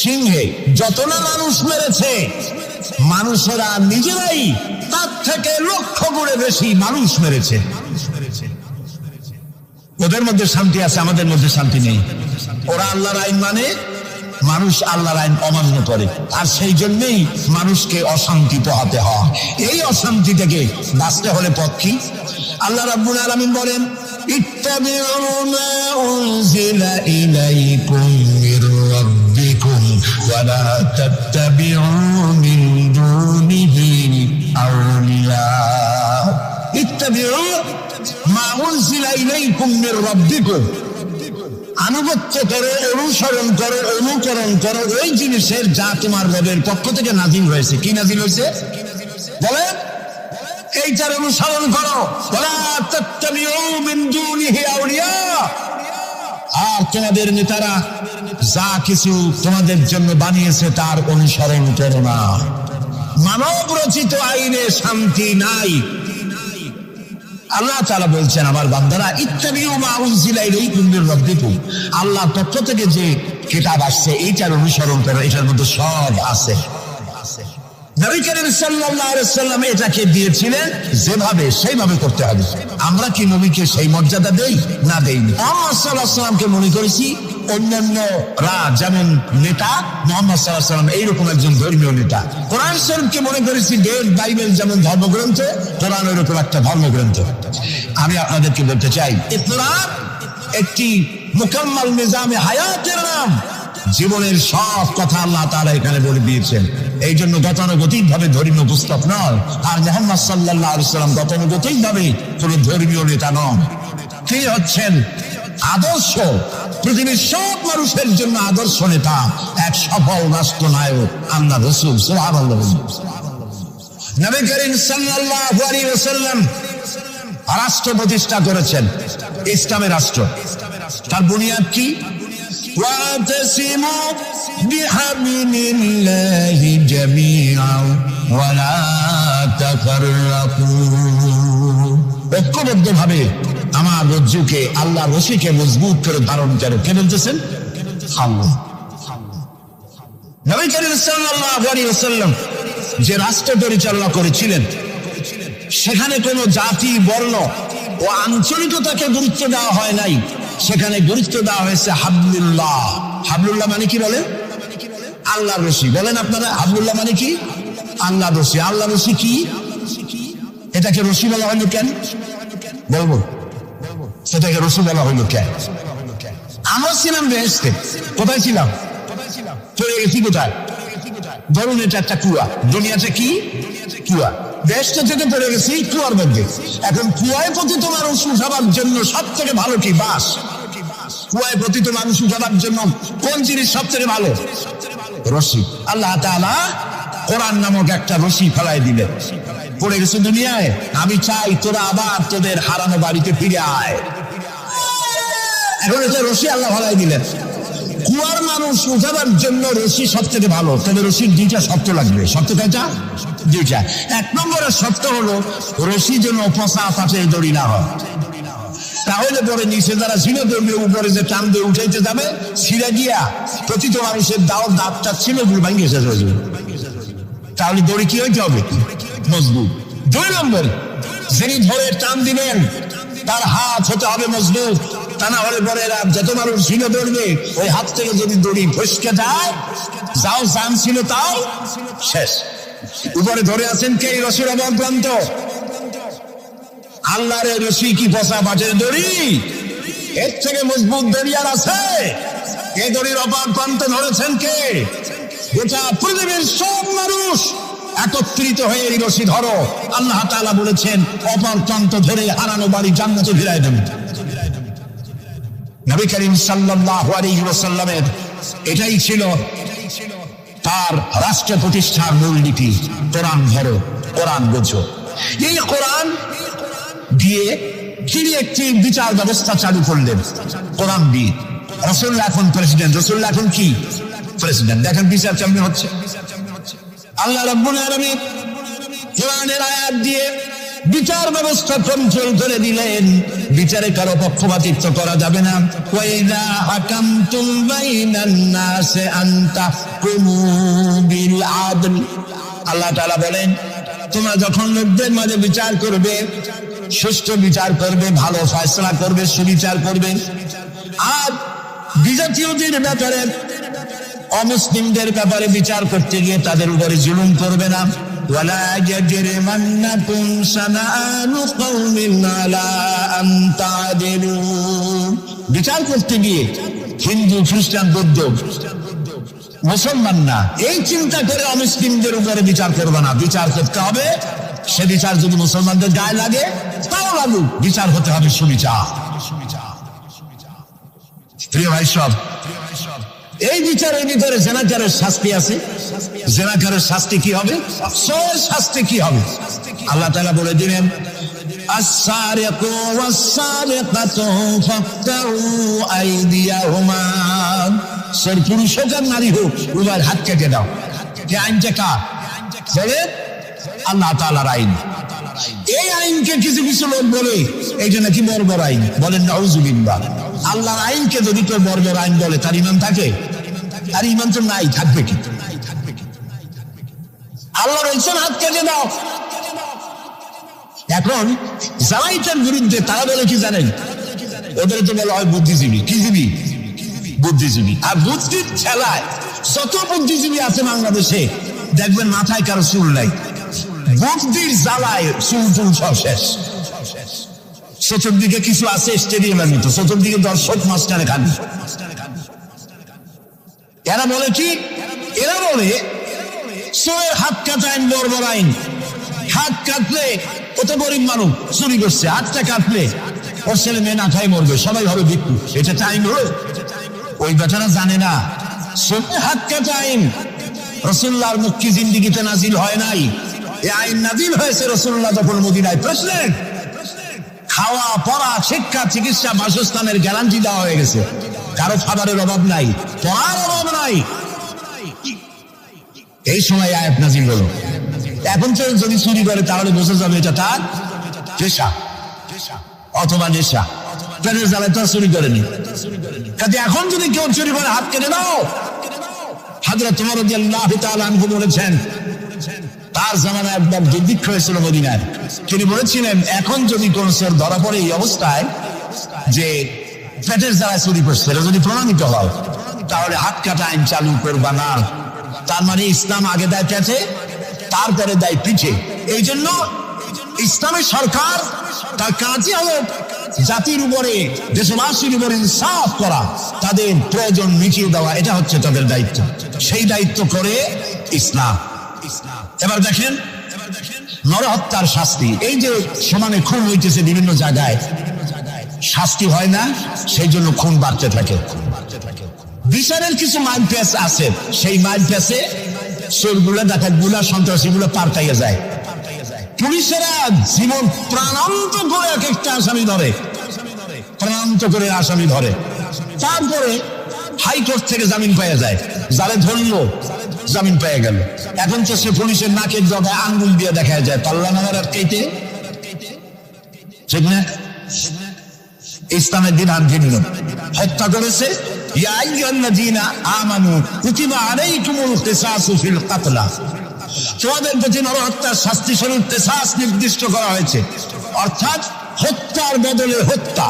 সিংহে যত না মানুষ মেরেছে, মানুষেরা নিজেরাই তার থেকে লক্ষ গুণে বেশি মানুষ মেরেছে। ওদের মধ্যে শান্তি আছে, আমাদের মধ্যে শান্তি নেই। ওরা আল্লাহর আইন মানে, মানুষ আল্লাহর আইন অমান্য করে, আর সেই জন্যই মানুষকে অশান্তি পোহাতে হয়। এই অশান্তি থেকে বাঁচতে হলে পথ কি? আল্লাহ রাব্বুল আলামিন বলেন, ইত্তাবিউ মা উনজিলা ইলাইকুম মির রাব্বিকুম ওয়া লা তাত্তাবিউ মিন দুনিহি আউলিয়া। ইত্তাবিউ মা উনজিলা ইলাইকুম মির রাব্বিকুম, আনুগত্য করো, অনুসরণ করো, অনুকরণ করো ওই জিনিসের যা তোমার রবের পক্ষ থেকে নাজিল হয়েছে। কি নাজিল হয়েছে বলে? এইটার অনুসরণ করো। ওয়ালা তাত্তাবিউ মিন দুনিহি আউলিয়া, আর তোমাদের নেতারা যা কিছু তোমাদের জন্য বানিয়েছে তার অনুসরণ করো না। মানব রচিত আইনে শান্তি নাই। আল্লাহ তাআলা বলছেন, আমার বান্দারা ইত্তাবিউ মা উনজিলা ইলাইকুম মির রাব্বিকুম, আল্লাহর পক্ষ থেকে যে কিতাব আসছে এইটার অনুসরণ করো, এটার মধ্যে সব আছে। নবী করিম সাল্লাল্লাহু আলাইহি ওয়াসাল্লাম এটাকে দিয়েছিলেন যেভাবে সেইভাবে করতে হবে। আমরা কি নবীকে সেই মর্যাদা দেই? না দেইনি। মুহাম্মদ সাল্লাল্লাহু আলাইহি ওয়াসাল্লামকে মনে করেছি অন্যান্যরা যেমন নেতা, মুহাম্মদ সাল্লাল্লাহু আলাইহি ওয়াসাল্লাম এইরকম একজন ধর্মীয় নেতা। কোরআন শরীফকে মনে করেছি বাইবেল যেমন ধর্মগ্রন্থ, কোরআন এরকম একটা ধর্মগ্রন্থ। আমি আপনাদেরকে বলতে চাই, ইসলাম একটি মুকাম্মাল নিজামে হায়াতের নাম। জীবনের সব কথা আল্লাহ তাআলা এখানে বলে দিয়েছেন। এই জন্য গতানুগতিক ভাবে ধর্মীয় পুস্তক নয়। আর মুহাম্মদ সাল্লাল্লাহু আলাইহি ওয়াসাল্লাম গতানুগতিক ভাবে কোন ধর্মীয় নেতা নন। তিনি হচ্ছেন আদর্শ, পৃথিবীর সব মানুষের জন্য আদর্শ নেতা, এক সফল রাষ্ট্রনায়ক আল্লাহ রাসূল সাল্লাল্লাহু আলাইহি ওয়াসাল্লাম। নবী করিম সাল্লাল্লাহু আলাইহি ওয়াসাল্লাম রাষ্ট্র প্রতিষ্ঠা করেছেন, ইসলামের রাষ্ট্র। তার বুনিয়াদ কি? ওয়াতাসিমু বিহাবিলিল্লাহি জামিআন ওয়া লা তাফাররাকু, ঐক্যবদ্ধভাবে আমার রজ্জুকে, আল্লাহ রশিকে মজবুত করে ধারণ করো। কে বলতেছেন? আল্লাহ। নবী করিম সাল্লাল্লাহু আলাইহি ওয়াসাল্লাম যে রাষ্ট্র পরিচালনা করেছিলেন, সেখানে কোনো জাতি, বর্ণ ও আঞ্চলিকতাকে গুরুত্ব দেওয়া হয় নাই। সেখানে গুরুত্ব দেওয়া হয়েছে হাবলুল্লাহ। হাবলুল্লাহ মানে কি বলে? আল্লাহর রশি। বলেন আপনারা, হাবলুল্লাহ মানে কি? আল্লাহর রশি। আল্লাহর রশি কি? এটাকে রশি বলা হইল কেন? বলবো সেটাকে রশি বলা হইল কেন? আমরা ছিলাম বেহেশতে। কোথায় ছিলাম? চলে গেছি কোথায়? ধরুন এটা একটা কুয়া, দুনিয়াতে কি কুয়া, বেহেশত থেকে পড়ে গেছি কুয়ার মধ্যে। এখন কুয়ায় পতিত মানুষ উঠাবার জন্য সব থেকে ভালো কি? বাঁশ। কুয়ায় পতিত মানুষ উঠাবার জন্য কোন জিনিস সব থেকে ভালো? রশি। আল্লাহ তাআলা কোরআন নামক একটা রশি ফেলাই দিলেন। পড়ে গেছে দুনিয়ায়। আমি চাই তোরা আবার তোদের হারানো বাড়িতে ফিরে আয়। এখন এটা রশি আল্লাহ ফেলাই দিলেন। কুয়ার মানুষ উঠাবার জন্য রশি সব থেকে ভালো। তবে রশির দুইটা শর্ত লাগবে। শর্ত কয়টা? দুইটা। এক নম্বরের শর্ত হলো রশি যেন পচা ফাটে দড়ি না হয়। তাহলে পরে নিচে যারা ছিল ধরবে, উপরে যে টান দিয়ে উঠাইতে যাবে, ছিঁড়ে গিয়া প্রতিটা মানুষের দাঁতটা ছিল ভাঙিয়ে শেষ হয়ে যাবে। তাহলে দড়ি কি হইতে হবে? মজবুত। দুই নম্বর, যিনি ধরে টান দিবেন তার হাত হতে হবে মজবুত। তা না হলে পরে যত মানুষ ছিল ধরবে, ওই হাত থেকে যদি দড়ি ফসকে যায়, যাও জান ছিল তাও শেষ। উপরে ধরে আছেন কে? রশির অবন প্রান্ত। আল্লাহর রশি কি পচা বাটের দড়ি? এর থেকে মজবুত দড়ি আর আছে? এই দড়ির অপর প্রান্ত ধরেছেন কে? গোটা পৃথিবীর সব মানুষ একত্রিত হয়ে এই রশি ধরো। আল্লাহ তাআলা বলেছেন অপর প্রান্ত ধরে হারানো বাড়ি জান্নাতে ফিরাই দেবেন। নবী করিম সাল্লাল্লাহু আলাইহি ওয়াসাল্লামের এটাই ছিল তার রাষ্ট্র প্রতিষ্ঠার মূলনীতি। কোরআন ধরো, কোরআন বোঝো। এই কোরআন দিয়ে তিনি একটি বিচার ব্যবস্থা চালু করলেন। কোরআন দিয়ে রাসূলুল্লাহ এখন প্রেসিডেন্ট। রাসূলুল্লাহ এখন কি? প্রেসিডেন্ট। দেখেন বিচার কেমন হচ্ছে। আল্লাহ রাব্বুল আলামিন কোরআনের আয়াত দিয়ে বিচার ব্যবস্থা কন্ট্রোল করে দিলেন। বিচারে কারো পক্ষপাতিত্ব করা যাবে না। ওয়াইদা হাকামতুম বাইনান নাসি আন তাহকুমু বিল আদল। আল্লাহ তাআলা বলেন, তোমরা যখন লোকদের মাঝে বিচার করবে, সুষ্ঠু বিচার করবে, ভালো ফয়সালা করবে, সুবিচার করবে। আর বিজাতীয়দের ব্যাপারে, অমুসলিমদের ব্যাপারে বিচার করতে গিয়ে তাদের উপরে জুলুম করবে না। ওয়ালা ইয়াজরিমান্নাকুম শানাআনু কওমিন আলা আন তা'দিলু। বিচার করতে গিয়ে হিন্দু, খ্রিস্টান, বৌদ্ধ, মুসলমান না, এই চিন্তা করে অমুসলিমদের উপরে বিচার করবে না। বিচার করতে হবে, সে বিচার যদি মুসলমানদের গায়ে লাগে তাও লাগুক, বিচার হতে হবে সুবিচার। প্রিয় ভাই সব, এই বিচারের ভিতরে জেনাকারের শাস্তি আছে। জেনাকারের শাস্তি কি হবে? শাস্তি কি হবে? আল্লাহ তাআলা বলে দিলেন, আস-সারিকু ওয়াস-সারিকাতু ফাকতাউ আইদিয়াহুমা, সে পুরুষ হোক আর নারী হোক উভয়ের হাত কেটে দাও। এই আইনটা কার? বলে আল্লাহ তাআলার আইন। এই আইনকে কিছু কিছু লোক বলে এইটা নাকি বর্বর আইন, বলেন নাউযুবিল্লাহ। আল্লাহর আইনকে যদি কেউ বর্বর আইন বলে তার ঈমান থাকে? আর ঈমান তো নাই, থাকবে কি? আল্লাহ বলছেন হাত কেটে দাও। এখন জামাইটার বিরুদ্ধে তারা বলে কি জানেন? ওদের তো বলা হয় বুদ্ধিজীবী। কি জীবী? বুদ্ধিজীবী। আর বুদ্ধির ছেলায় যত বুদ্ধিজীবী আছে বাংলাদেশে দেখবেন মাথায় কারো চুল নাই, বুদ্ধির জ্বালায় চুল চুল সব শেষ। চতুর্দিকে কিছু আছে স্টেডিয়ামের মতো, চতুর্দিকে দর্শক মাঝখানে খান। এরা বলে কি? এরা বলে চোরের হাত কাটা আইন বর্বর আইন। হাত কাটলে ও তো গরিব মানুষ, চুরি করছে, হাতটা কাটলে ওর ছেলে মেয়ে না খাই মরবে, সবাই হবে ভিক্ষু। এটা টাইম হলো? ওই বেচারা জানে না চোরের হাত কাটা আইন রাসূলুল্লাহর মক্কি জিন্দেগিতে নাজিল হয় নাই। এই আইন নাজিল হয়েছে রাসূলুল্লাহ যখন মদিনায় প্রেসিডেন্ট। খাওয়া পড়া শিক্ষা চিকিৎসা বাসস্থানের গ্যারান্টি দেওয়া হয়ে গেছে, কারো খাবারের অভাব নাই, পড়ার অভাব নাই। এই সময় আয়াত নাজিল হলো। এখন তো যদি চুরি করে তাহলে বোঝা যাবে এটা তার পেশা অথবা নেশা। পেটের জ্বালায় তো চুরি করেনি। কাজে এখন যদি কেউ চুরি করে হাত কেটে দাও। হযরত ওমর রাদিয়াল্লাহু তাআলা আনহু বলেছেন, তার জামানায় একবার দুর্ভিক্ষ হয়েছিল মদিনায়। তিনি বলেছিলেন এখন যদি কোন চোর ধরা পড়ে এই অবস্থায় যে পেটের জ্বালায় চুরি করছে, যদি প্রমাণিত হয় তাহলে হাত কাটা আইন চালু করবা না। তার মানে ইসলাম আগে দেয় পেটে, তারপরে দেয় পিঠে। এই জন্য ইসলামের সরকার তার কাজই হলো জাতির উপরে, দেশবাসীর উপরে ইনসাফ করা, তাদের প্রয়োজন মিটিয়ে দেওয়া, এটা হচ্ছে তাদের দায়িত্ব। সেই দায়িত্ব করে ইসলাম। এবার দেখেন নরহত্যার শাস্তি। এই যে সমানে খুন হইতেছে বিভিন্ন জায়গায়, শাস্তি হয় না, সেই জন্য খুন বাড়তে থাকে। বিচারের কিছু মাইল পেস আছে, সেই মাইল পেসে চোরগুলা, ডাকাতগুলা, সন্ত্রাসীগুলা পার খাইয়া যায়। পুলিশেরা জীবন প্রাণান্ত করে এক একটা আসামি ধরে, প্রাণান্ত করে আসামি ধরে, তারপরে হাইকোর্ট থেকে জামিন পাওয়া যায়। যারে ধরলো জামিন পেয়ে গেল। এখন তো সে পুলিশের নাকের জগায় আঙ্গুল দিয়ে দেখা যায়, পাল্লা নামার আর কেটে। ঠিক না? ইসলামের বিধান ভিন্ন। হত্যা করেছে, ইয়া আইয়ুহাল্লাযীনা আমানু কুতিবা আলাইকুমুল কিসাসু ফিল কাতলা, তোমাদের প্রতি নরহত্যার শাস্তি স্বরূপ কিসাস নির্দিষ্ট করা হয়েছে, অর্থাৎ হত্যার বদলে হত্যা।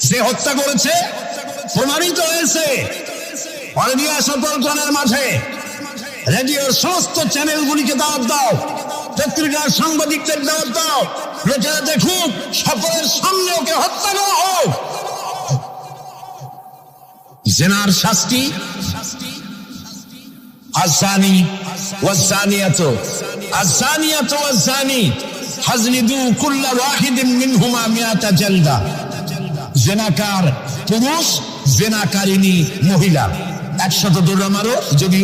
সে হত্যা করেছে প্রমাণিত হয়েছে, অলিয়া সতর্কনের মাঠে রেডিওর সমস্ত চ্যানেলগুলিকে দাওয়াত দাও, পত্রিকার সাংবাদিকদের দাওয়াত দাও, লোকেরা দেখুক, সকলের সামনে ওকে হত্যা করা হোক। জিনার শাস্তি আযানি ওয়াযানিয়াতু, আযানিয়াতু ওয়াযানি ফাজলিদু কুল্লা ওয়াহিদিন মিনহুমা মিআতা জালদা। জিনাকার পুরুষ, জিনাকারিনী মহিলা 100 দৌড়া মারো, যদি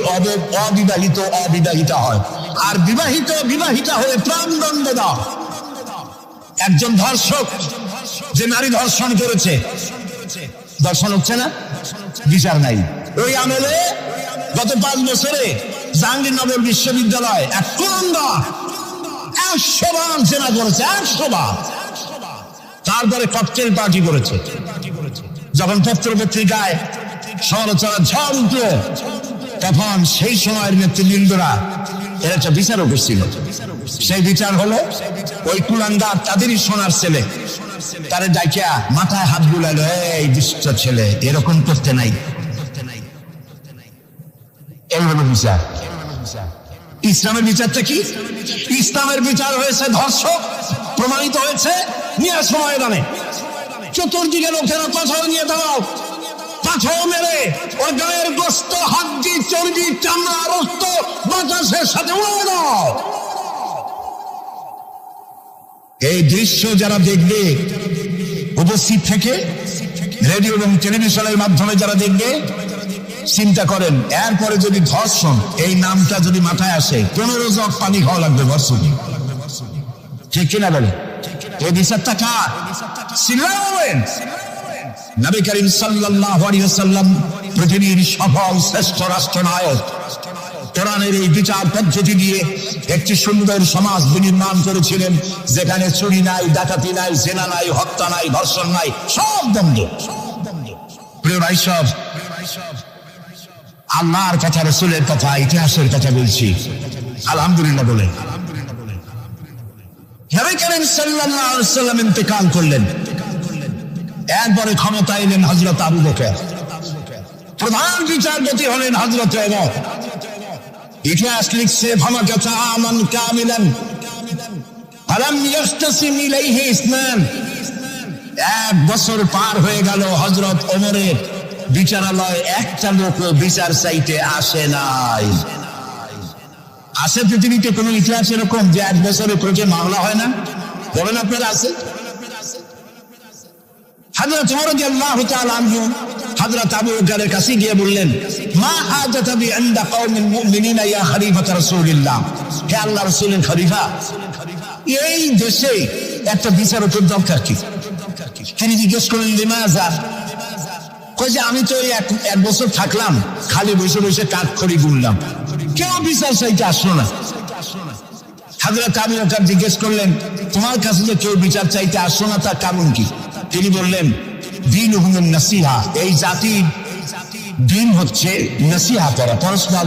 অবিবাহিতা হয়, আর বিবাহিতা হয়ে প্রাণদণ্ড দাও। একজন ধর্ষক যে নারী ধর্ষণ করেছে, ধর্ষণ হচ্ছে না, বিচার নাই। ওই আমলে গত 5 বছরে জাহাঙ্গীরনগর বিশ্ববিদ্যালয় এক কুলাঙ্গার 100 বার জেনা করেছে, 100 বার। তারপরে ককটেল পার্টি করেছে। যখন পত্র পত্রিকায় সমালোচনা ঝড় উঠল, তখন সেই সময়ের নেতৃবৃন্দরা এর একটা বিচারও করছিল। সেই বিচার হলো ওই কুলাঙ্গার তাদেরই সোনার ছেলে, তারে ডাকিয়া মাথায় হাত বুলাইলো, এই দুষ্ট ছেলে, এরকম করতে নাই। এই হলো বিচার। ইসলামের বিচারটা কি? ইসলামের বিচার হয়েছে ধর্ষক প্রমাণিত হয়েছে, নিয়ে সময় দানে চতুর্দিকে লোকেরা পাথর নিয়ে দাও, পাথর মেরে ওর গায়ের গোস্ত, হাড্ডি, চর্বি, চামড়া, রক্ত বাতাসের সাথে উড়ে দাও। এই দৃশ্য যারা দেখবে উপস্থিত থেকে, রেডিও এবং টেলিভিশনের মাধ্যমে যারা দেখবে, চিন্তা করেন এরপরে যদি ধর্ষণ এই নামটা যদি মাথায় আসে, 15 জগ পানি খাওয়া লাগবে ধর্ষণ। ঠিক কিনা বলে? এই বিচারটা কার? সিলাওয়েন নবী করিম সাল্লাল্লাহু আলাইহি ওয়াসাল্লাম পৃথিবীর সফল শ্রেষ্ঠ রাষ্ট্রনায়ক কোরআনের এই বিচার পদ্ধতি দিয়ে একটি সুন্দর সমাজ বিনির্মাণ করেছিলেন, যেখানে চুরি নাই, ডাকাতি নাই, জেনা নাই, হত্যা নাই, ধর্ষণ নাই, সব বন্ধ। প্রিয় ভাই সব, আল্লাহর কথা, রাসূলের কথা, ইতিহাসের কথা বলছি। আলহামদুলিল্লাহ বলে নবী করিম সাল্লাল্লাহু আলাইহি ওয়াসাল্লাম ইন্তেকাল করলেন। এরপরে ক্ষমতা এলেন হযরত আবু বকর, প্রধান বিচারপতি হলেন হযরত ওমর। ইতিহাস লিখছে ফামাকাতা আমান কামিলান ফালাম ইয়াখতাসিম ইলাইহি ইসনান। 1 বছর পার হয়ে গেল, হযরত ওমরের বিচারালয় একটা লোক বিচার চাইতে আসে নাই। আছে পৃথিবীতে কোন ইতিহাস এরকম যে 1 বছরে কোর্টে মামলা হয় না? বলেন আপনারা, আছে? হযরত ওমর রাদিয়াল্লাহু তাআলা আনহু হযরত আবু বকরের কাছে গিয়ে বললেন, মা হাজাতা বি ইনদা কওমিল মুমিনিনা ইয়া খলিফাত রাসূলিল্লাহ। হে আল্লাহর রাসূলের খলিফা, এই দেশে একটা বিচারকের দরকার কি? তিনি জিজ্ঞেস করলেন, লিমাযা? কই যে আমি তো এক বছর থাকলাম, খালি বসে বসে কাঠখড়ি গুনলাম, কেউ বিচার চাইতে আসলো না। হযরত আবু বকর জিজ্ঞেস করলেন, তোমার কাছে যে কেউ বিচার চাইতে আসলো না, তার কারণ কি? তিনি বললেন, দীনুহুম নাসিহা। এই জাতির দিন হচ্ছে নাসিহা করা,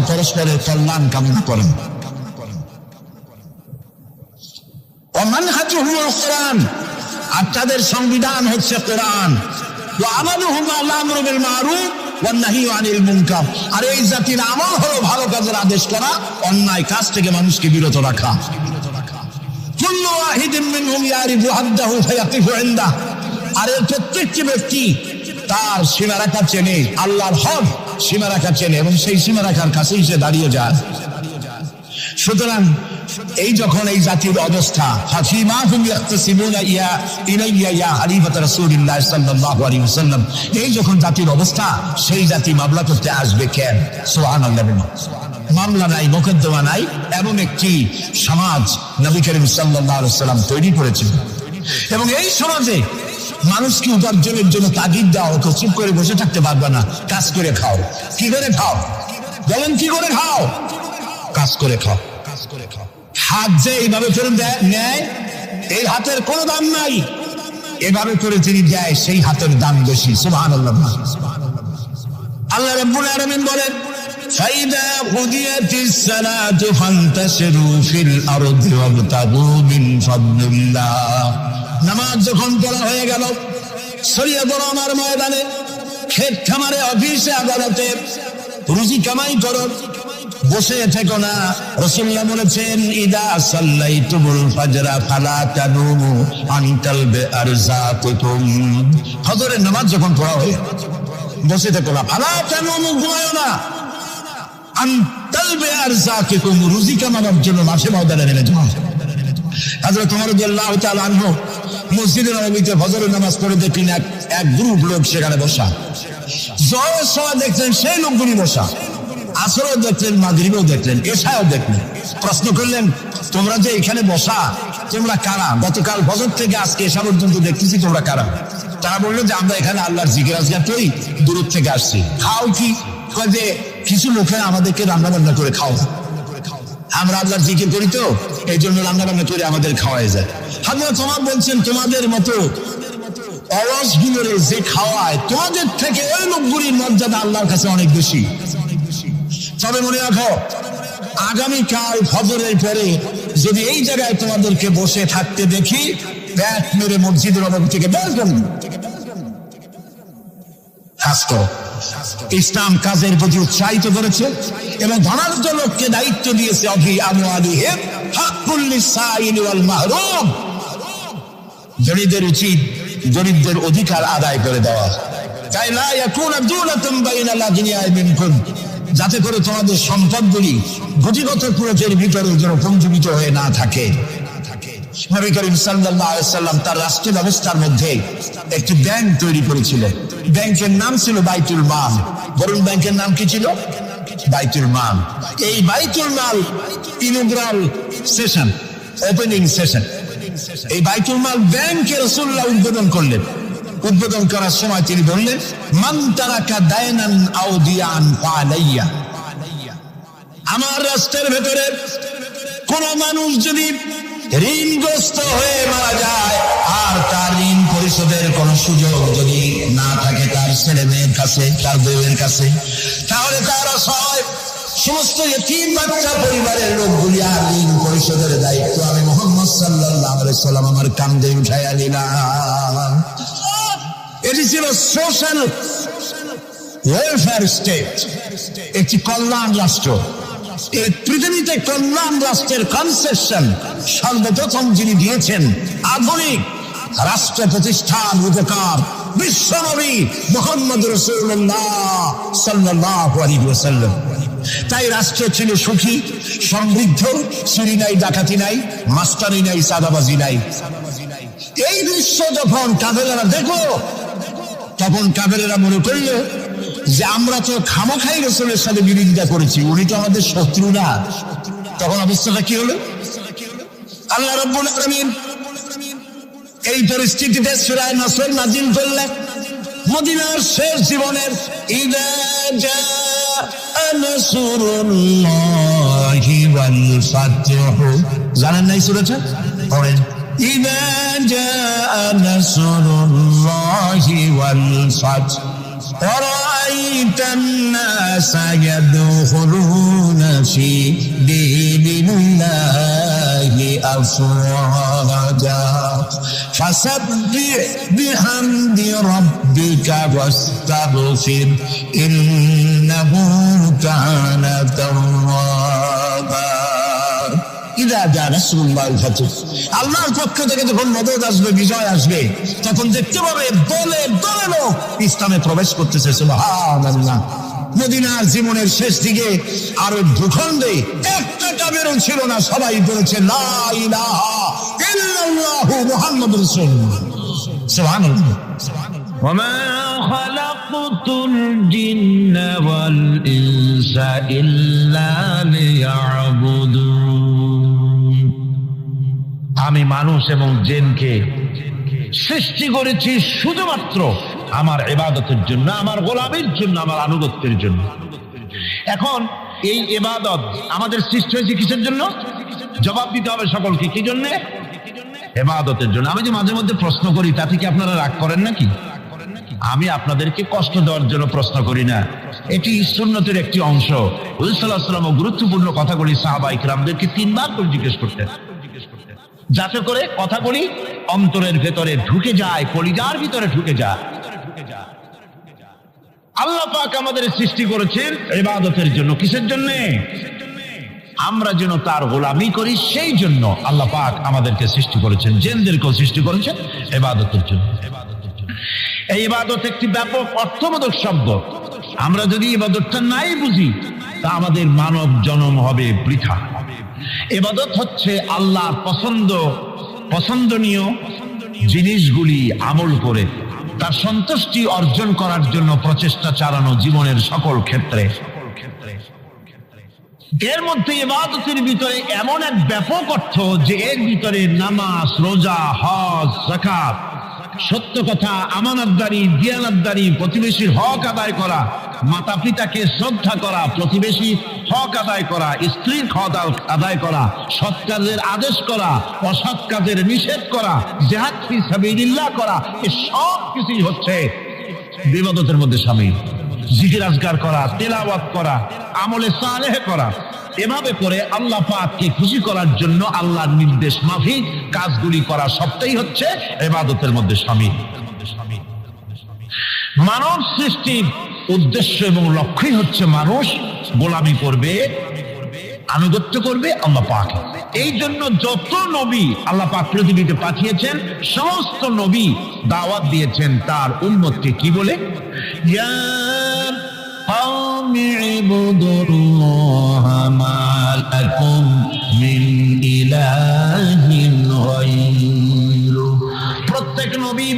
পরস্পরের কল্যাণ কামনা করেন। ওমানহাজুহুল কোরআন, আর তাদের সংবিধান হচ্ছে কোরআন। ওয়া আমালুহুম আল আমরু বিল মারুফ ওয়ান নাহয়ু আনিল মুনকার। আর এই জাতির আমল হলো ভালো কাজের আদেশ করা, অন্যায় কাজ থেকে মানুষকে বিরত রাখা। কুল্লু ওয়াহিদিন মিনহুম ইয়ারিফু হাদ্দাহু ফায়াকিফু ইনদাহু। আর এর প্রত্যেকটি ব্যক্তি তার সীমারেখা চেনে, আল্লাহর হক সীমারেখা চেনে, এবং সেই সীমারেখার কাছেই সে দাঁড়িয়ে যায়। সুতরাং এই যখন এই জাতির অবস্থা, ফাফিমা হুম ইয়াখতাসিমুনা ইলাইয়া ইয়া খলিফাত রাসূলিল্লাহ সাল্লাল্লাহু আলাইহি ওয়াসাল্লাম, এই যখন জাতির অবস্থা, সেই জাতি মামলা করতে আসবে কেন? সুবহানাল্লাহ। মামলা নাই, মোকদ্দমা নাই, এমন একটি সমাজ নবী করিম সাল্লাল্লাহু আলাইহি ওয়াসাল্লাম তৈরি করেছেন। এবং এই সমাজে মানুষকে উপার্জনের জন্য তাগিদ দেওয়া হতো, চুপ করে বসে থাকতে পারবে না, কাজ করে খাও। কি করে খাও? বলেন, কি করে খাও? কাজ করে খাও। হাত যে এইভাবে করে নেয়, এই হাতের কোনো দাম নাই, এভাবে করে যিনি দেয় সেই হাতের দাম বেশি। সুবহানাল্লাহ। আল্লাহ রাব্বুল আলামিন বলেন, ফাইদা কুদিয়াতিস সালাতু ফান্তাশিরু ফিল আরদি ওয়াবতাগু মিন ফাদলিল্লাহ। নামাজ যখন পড়া হয়ে গেল, ছড়িয়ে পড়ো আমার ময়দানে, ক্ষেত খামারে, অফিসে, আদালতে, রুজি কামাই করো, বসে থেকো না। রাসূলুল্লাহ বলেছেন, ইদা সাল্লাইতুমুল ফাজরা ফালা তানুমু আন তালবি আরযাকুকুম। ফজরের নামাজ যখন পড়া হয়, বসে থেকো না, ফালা তানুমু, ঘুমায়ো না, আন তালবি আরযাকুকুম, রুজি কামানোর জন্য মাঠে ময়দানে নেমে যাও। হযরত ওমর রাদিয়াল্লাহু তাআলা আনহু মসজিদে নববীতে ফজরের নামাজ পড়ে দেখলেন এক গ্রুপ লোক সেখানে বসা। জোহরের সময় দেখলেন সেই লোকগুলি বসা, আসরও দেখলেন, মাগরিবেও দেখলেন, এশাও দেখলেন। প্রশ্ন করলেন, তোমরা যে এখানে বসা, তোমরা কারা? গতকাল ফজর থেকে আজকে এশা পর্যন্ত দেখতেছি, তোমরা কারা? তারা বললো যে আমরা এখানে আল্লাহর জিকির আজকার করি, দূর থেকে আসছি। খাও কি? যে কিছু লোকেরা আমাদেরকে রান্না বান্না করে খাও, আমরা আল্লাহর জিকির করি তো এই জন্য রান্না বান্না করে আমাদের খাওয়াই যায়। হযরত ওমর বলছেন, তোমাদের মতো অলসগুলোরে যে খাওয়ায়, তোমাদের থেকে ওই লোকগুলির মর্যাদা আল্লাহর কাছে অনেক বেশি। তবে মনে রাখো, আগামীকাল ফজরের পরে যদি এই জায়গায় তোমাদেরকে বসে থাকতে দেখি, ব্যাট মেরে মসজিদের নববী থেকে বের করুন। কাজ করো। ইসলাম কাজের প্রতি উৎসাহিত করেছে এবং ধনাঢ্য লোককে দায়িত্ব দিয়েছে, অফি আমওয়ালিহিম হাক্কুল লিসাইল ওয়াল মাহরুম। গরিবদের উচিত গরিবদের অধিকার আদায় করে দেওয়া, তাই লা ইয়াকুনা দুলাতুন বাইনাল আগনিয়া মিনকুম, যাতে করে তোমাদের সম্পদগুলি গতিগত প্রয়োজনের ভিতরে যেন পঞ্জীবিত হয়ে না থাকে। নবী করিম সাল্লাল্লাহু আলাইহি ওয়াসাল্লাম তার রাষ্ট্র ব্যবস্থার মধ্যে একটি ব্যাংক তৈরি করেছিলেন। ব্যাংকের নাম ছিল বাইতুল মাল। বরুণ ব্যাংকের নাম কি ছিল? বাইতুল মাল। এই বাইতুল মাল ইনগ্রাল সেশন, ওপেনিং সেশন, এই বাইতুল মাল ব্যাংকে রাসূলুল্লাহ উদ্বোধন করলেন। উদ্বোধন করার সময় তিনি বললেন, মান তারাকা দায়নান আও দিয়ান ফালাইয়া, আমার রাষ্ট্রের ভেতরে কোন মানুষ যদি ঋণগ্রস্ত হয়ে মারা যায় আর তার ঋণ পরিশোধের কোন সুযোগ যদি না থাকে তার ছেলে মেয়ের কাছে, তার বউয়ের কাছে, তাহলে তারা সবাই সমস্ত ইতিম বাচ্চা পরিবারের লোকগুলি আর ঋণ পরিশোধের দায়িত্ব আমি মুহাম্মদ সাল্লাল্লাহু আলাইহি সাল্লাম আমার কাঁধে উঠাইয়া নিলাম। এটি ছিল সোশ্যাল ওয়েলফেয়ার স্টেট, একটি কল্যাণ রাষ্ট্র। এই পৃথিবীতে কল্যাণ রাষ্ট্রের কনসেপশন সর্বপ্রথম যিনি দিয়েছেন আধুনিক রাষ্ট্র প্রতিষ্ঠান উপকার বিশ্বনবী মুহাম্মদ রাসূলুল্লাহ সাল্লাল্লাহু আলাইহি ওয়াসাল্লাম। তাই রাষ্ট্র ছিল সুখী, সমৃদ্ধ, চুরি নাই, ডাকাতি নাই, মাস্টারি নাই, চাঁদাবাজি নাই। এই দৃশ্য যখন কাফেরেরা দেখলো, তখন কাফেরেরা মনে করলো যে আমরা তো খামখাই রাসূলের সাথে বিরোধিতা করেছি, উনি তো আমাদের শত্রু না। তখন অবস্থাটা কি হলো? আল্লাহ রাব্বুল আলামিন এই পরিস্থিতিতে সূরা নাসর নাযিল করলেন। মদিনার শেষ জীবনের ইযা জাআ নাসরুল্লাহি ওয়াল ফাতহু, জানেন না এই সূরাটা? পড়েন, ইযা জাআ নাসরুল্লাহি ওয়াল ফাতহু ورأيت الناس يدخلون في دين الله أفواجا فسبح بحمد ربك واستغفر إنه كان توابا। আল্লাহর পক্ষ থেকে যখন মদদ আসবে, বিজয় আসবে, তখন দেখতে পাবে দলে দলে লোক ইসলামে প্রবেশ করতেছে। সুবহানাল্লাহ। মদিনার জীবনের শেষ দিকে আর ভূখণ্ডে একটা কাফেরও ছিল না, সবাই বলেছে লা ইলাহা ইল্লাল্লাহু মুহাম্মাদুর রাসূলুল্লাহ। সুবহানাল্লাহ। وما خلقت الجن والإنس إلا ليعبدون। আমি মানুষ এবং জিনকে সৃষ্টি করেছি শুধুমাত্র আমার ইবাদতের জন্য, আমার গোলামীর জন্য, আমার আনুগত্যের জন্য। এখন এই ইবাদত আমাদের সৃষ্টি হয়েছে কিসের জন্য? জবাব দিতে হবে সকলকে। কি জন্য? ইবাদতের জন্য। আমি যে মাঝে মধ্যে প্রশ্ন করি, তাতে কি আপনারা রাগ করেন নাকি? আমি আপনাদেরকে কষ্ট দেওয়ার জন্য প্রশ্ন করি না, এটি সুন্নতের একটি অংশ। রাসূল সাল্লাল্লাহু আলাইহি ওয়াসাল্লাম গুরুত্বপূর্ণ কথাগুলি সাহাবায়ে কিরামদেরকে 3 বার করে জিজ্ঞেস করতেন, যাতে করে কথাগুলি অন্তরের ভেতরে ঢুকে যায়, কলিজার ভিতরে ঢুকে যায়। আল্লাহ পাক আমাদের সৃষ্টি করেছেন ইবাদতের জন্য। কিসের জন্য? আমরা যেন তার গোলামি করি, সেই জন্য আল্লাহ পাক আমাদেরকে সৃষ্টি করেছেন, জিনদেরকেও সৃষ্টি করেছেন ইবাদতের জন্য। এই ইবাদত একটি ব্যাপক অর্থবোধক শব্দ। আমরা যদি ইবাদতটা নাই বুঝি, তা আমাদের মানব জন্ম হবে বৃথা। ইবাদত হচ্ছে আল্লাহর পছন্দনীয় জিনিসগুলি আমল করে তার সন্তুষ্টি অর্জন করার জন্য প্রচেষ্টা চালানো জীবনের সকল ক্ষেত্রে। এর মধ্যে ইবাদতের ভিতরে এমন এক ব্যাপক অর্থ যে এর ভিতরে নামাজ, রোজা, হজ, যাকাত, সত্য কথা, আমানতদারি, দিয়ানতদারি, প্রতিবেশীর হক আদায় করা, মাতা পিতাকে শ্রদ্ধা করা, প্রতিবেশীর হক আদায় করা, স্ত্রীর হক আদায় করা, সৎ কাজের আদেশ করা, অসৎ কাজের নিষেধ করা, জিহাদ ফি সাবিলিল্লাহ করা, এই সব কিছুই হচ্ছে ইবাদতের মধ্যে শামিল। জিকির আজকার করা, তেলাওয়াত করা, আমলে সালেহ করা, এভাবে করে আল্লাহ পাককে খুশি করার জন্য আল্লাহর নির্দেশ মাফিক কাজগুলি করা, সবটাই হচ্ছে ইবাদতের মধ্যে শামিল। মানব সৃষ্টির উদ্দেশ্য এবং লক্ষ্যই হচ্ছে মানুষ গোলামি করবে, আনুগত্য করবে আল্লাহ পাক। এই জন্য যত নবী আল্লাহ পাক পৃথিবীতে পাঠিয়েছেন, সমস্ত নবী দাওয়াত দিয়েছেন তার উম্মতকে কি বলে? ইয়া কওমি ইবুদুল্লাহা মা লাকুম মিন ইলাহিন গায়রু। প্রত্যেক নবী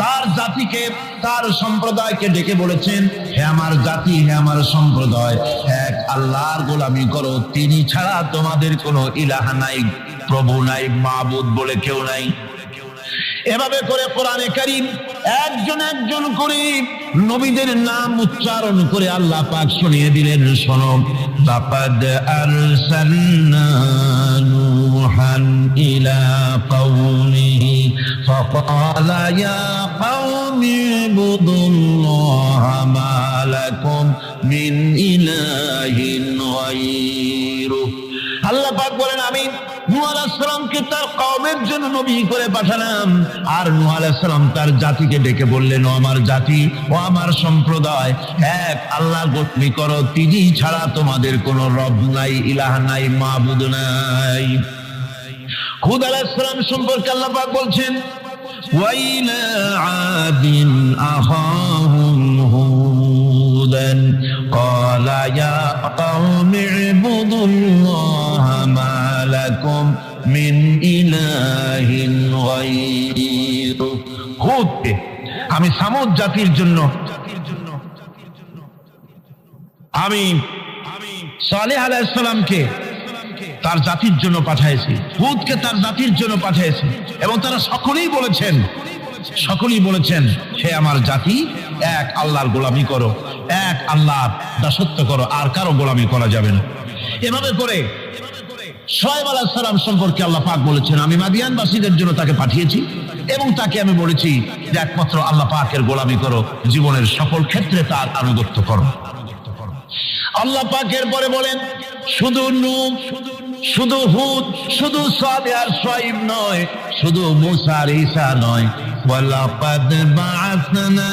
তার জাতিকে, তার সম্প্রদায়কে ডেকে বলেছেন, হে আমার জাতি, হে আমার সম্প্রদায়, এক আল্লাহর গোলামি করো, তিনি ছাড়া তোমাদের কোনো ইলাহা নাই, প্রভু নাই, মাবুদ বলে কেউ নাই। এভাবে করে কোরআনে কারীম একজন একজন করে নবীদের নাম উচ্চারণ করে আল্লাহ পাক শুনিয়ে দিলেন, শোনো, লাকাদ আরসালনা নূহান ইলা কওমিহি ফাকালা ইয়া কওমি ইবুদুল্লাহা মা লাকুম মিন ইলাহিন গায়রুহু। আল্লাহ পাক বলেন, আমি নূহ আলাইহিস সালামকে তার কওমের জন্য নবী করে পাঠালাম, আর নূহ আলাইহিস সালাম তার জাতিকে ডেকে বললেন, ও আমার জাতি, ও আমার সম্প্রদায়, এক আল্লাহর গোলামি করো, তিনি ছাড়া তোমাদের কোনো রব নাই, ইলাহ নাই, মাবুদ নাই। হুদ আলাইহিস সালাম সম্পর্কে আল্লাহ পাক বলছেন, ওয়াইলা আদিন আখাহুম হুদান ক্বালা ইয়া কওমি ইবুদুল্লাহা মা লাকুম মিন ইলাহিন গায়রুহু। হুদকে আমি সামুদ জাতির জন্য, আমি সালেহ আলাইহিস সালামকে তার জাতির জন্য পাঠিয়েছি, হুদকে তার জাতির জন্য পাঠিয়েছি, এবং তারা সকলেই বলেছেন, হে আমার জাতি, এক আল্লাহর গোলামি করো, এক আল্লাহর দাসত্ব করো, আর কারো গোলামি করা যাবে না। এভাবে করে শুআয়ব আলাইহিস সালাম সম্পর্কে আল্লাহ পাক বলেছেন, আমি মাদিয়ানবাসীদের জন্য তাকে পাঠিয়েছি, এবং তাকে আমি বলেছি যে একমাত্র আল্লাহ পাকের গোলামি করো, জীবনের সকল ক্ষেত্রে তার আনুগত্য করো। আল্লাহ পাকের পরে বলেন, শুধু নূহ, শুধু হুদ, শুধু সালেহ আর শুআয়ব নয়, শুধু মূসা আর ঈসা নয়, ওয়ালাকাদ বা'আসনা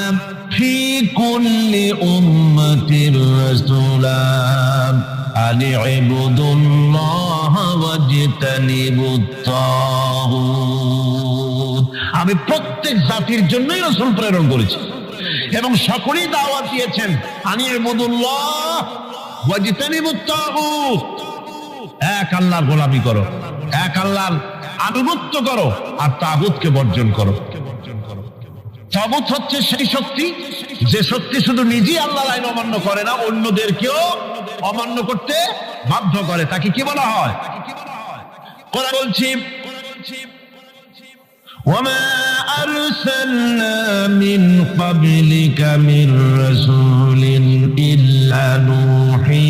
ফি কুল্লি উম্মাতির রাসূলা আন ইবুদুল্লাহা ওয়াজতানিবুত তাগুত। আমি প্রত্যেক জাতির জন্যই রাসূল প্রেরণ করেছি, এবং সকলেই দাওয়াত দিয়েছেন, আন ইবুদুল্লাহ ওয়াজতানিবুত তাগুত, এক আল্লাহর গোলামি করো, এক আল্লাহর আনুগত্য করো, আর তাগুতকে বর্জন করো। তাগুত হচ্ছে সেই শক্তি, যে শক্তি শুধু নিজেই আল্লাহর আইন অমান্য করে না, অন্যদেরকেও অমান্য করতে বাধ্য করে, তাকে কি বলা হয়? কোরআন বলছি, ওয়ামা আরসালনা মিন ক্বাবলিকা মির রাসূলিন ইল্লা নূহি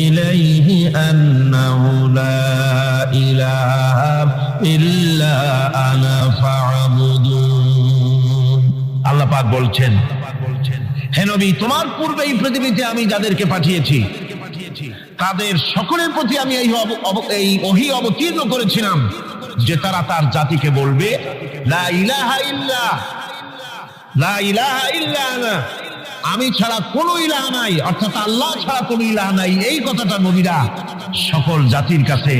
ইলাইহি আন্নাহু লা ইলাহা ইল্লা আনা ফা'বুদুন। আল্লাহ পাক বলছেন, হে নবী, তোমার পূর্বে এই পৃথিবীতে আমি যাদেরকে পাঠিয়েছি তাদের সকলের প্রতি আমি এই ওহী অবতীর্ণ করেছিলাম যে তারা তার জাতিকে বলবে, লা ইলাহা ইল্লা, লা ইলাহা ইল্লা আনা, আমি ছাড়া কোনো ইলাহ নাই, অর্থাৎ আল্লাহ ছাড়া কোনো ইলাহ নাই। এই কথাটা নবীরা সকল জাতির কাছে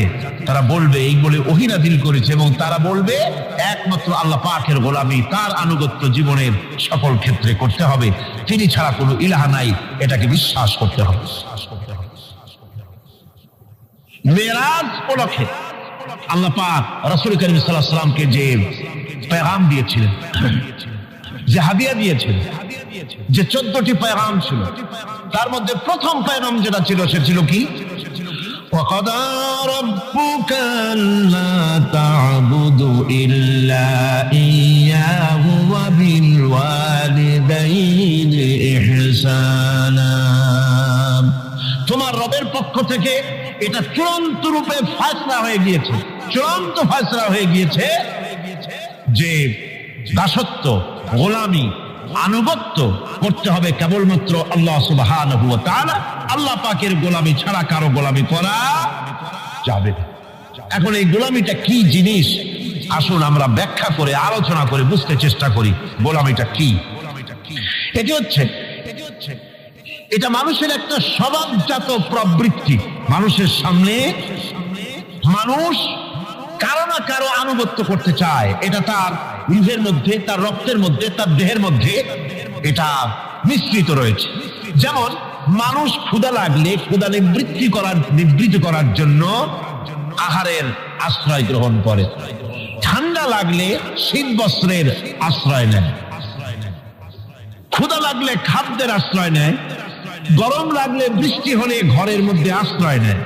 তারা বলবে, এই বলে ওহী নাযিল করেছে, এবং তারা বলবে একমাত্র আল্লাহ পাকের গোলামি, তার আনুগত্য জীবনের সকল ক্ষেত্রে করতে হবে, তিনি ছাড়া কোনো ইলাহ নাই, এটাকে বিশ্বাস করতে হবে। মেরাজ উপলক্ষে আল্লাহ পাক রাসূল করিম সাল্লাল্লাহু আলাইহি ওয়াসাল্লামকে যে পেগাম দিয়েছিলেন, যে হাদিয়া দিয়েছিলেন, যে 14টি পেগাম ছিল, তার মধ্যে প্রথম পেগাম যেটা ছিল সে ছিল কি? وَقَضَى رَبُّكَ أَلَّا تَعْبُدُوا إِلَّا إِيَّاهُ وَبِالْوَالِدَيْنِ إِحْسَانًا। তোমার রবের পক্ষ থেকে এটা চূড়ান্ত রূপে ফয়সালা হয়ে গিয়েছে, চূড়ান্ত ফয়সালা হয়ে গিয়েছে যে দাসত্ব, গোলামি, আনুগত্য করতে হবে কেবলমাত্র আল্লাহ সুবহানাহু ওয়া তাআলা। আল্লাহ পাকের গোলামি ছাড়া কারো গোলামি করা যাবে না। এখন এই গোলামিটা কি জিনিস, আসুন আমরা ব্যাখ্যা করে আলোচনা করে বুঝতে চেষ্টা করি গোলামিটা কি। এটি হচ্ছে, এটা মানুষের একটা স্বভাবজাত প্রবৃত্তি। মানুষের সামনে মানুষ কারো না কারো আনুগত্য করতে চায়, এটা তার রুহের মধ্যে, তার রক্তের মধ্যে, তার দেহের মধ্যে এটা মিশ্রিত রয়েছে। যেমন মানুষ ক্ষুধা লাগলে ক্ষুধা নিবৃত্ত করার জন্য আহারের আশ্রয় গ্রহণ করে, ঠান্ডা লাগলে শীত বস্ত্রের আশ্রয় নেয়, লাগলে খাদ্যের আশ্রয় নেয়, গরম লাগলে বৃষ্টি হলে ঘরের মধ্যে আশ্রয় নেয়,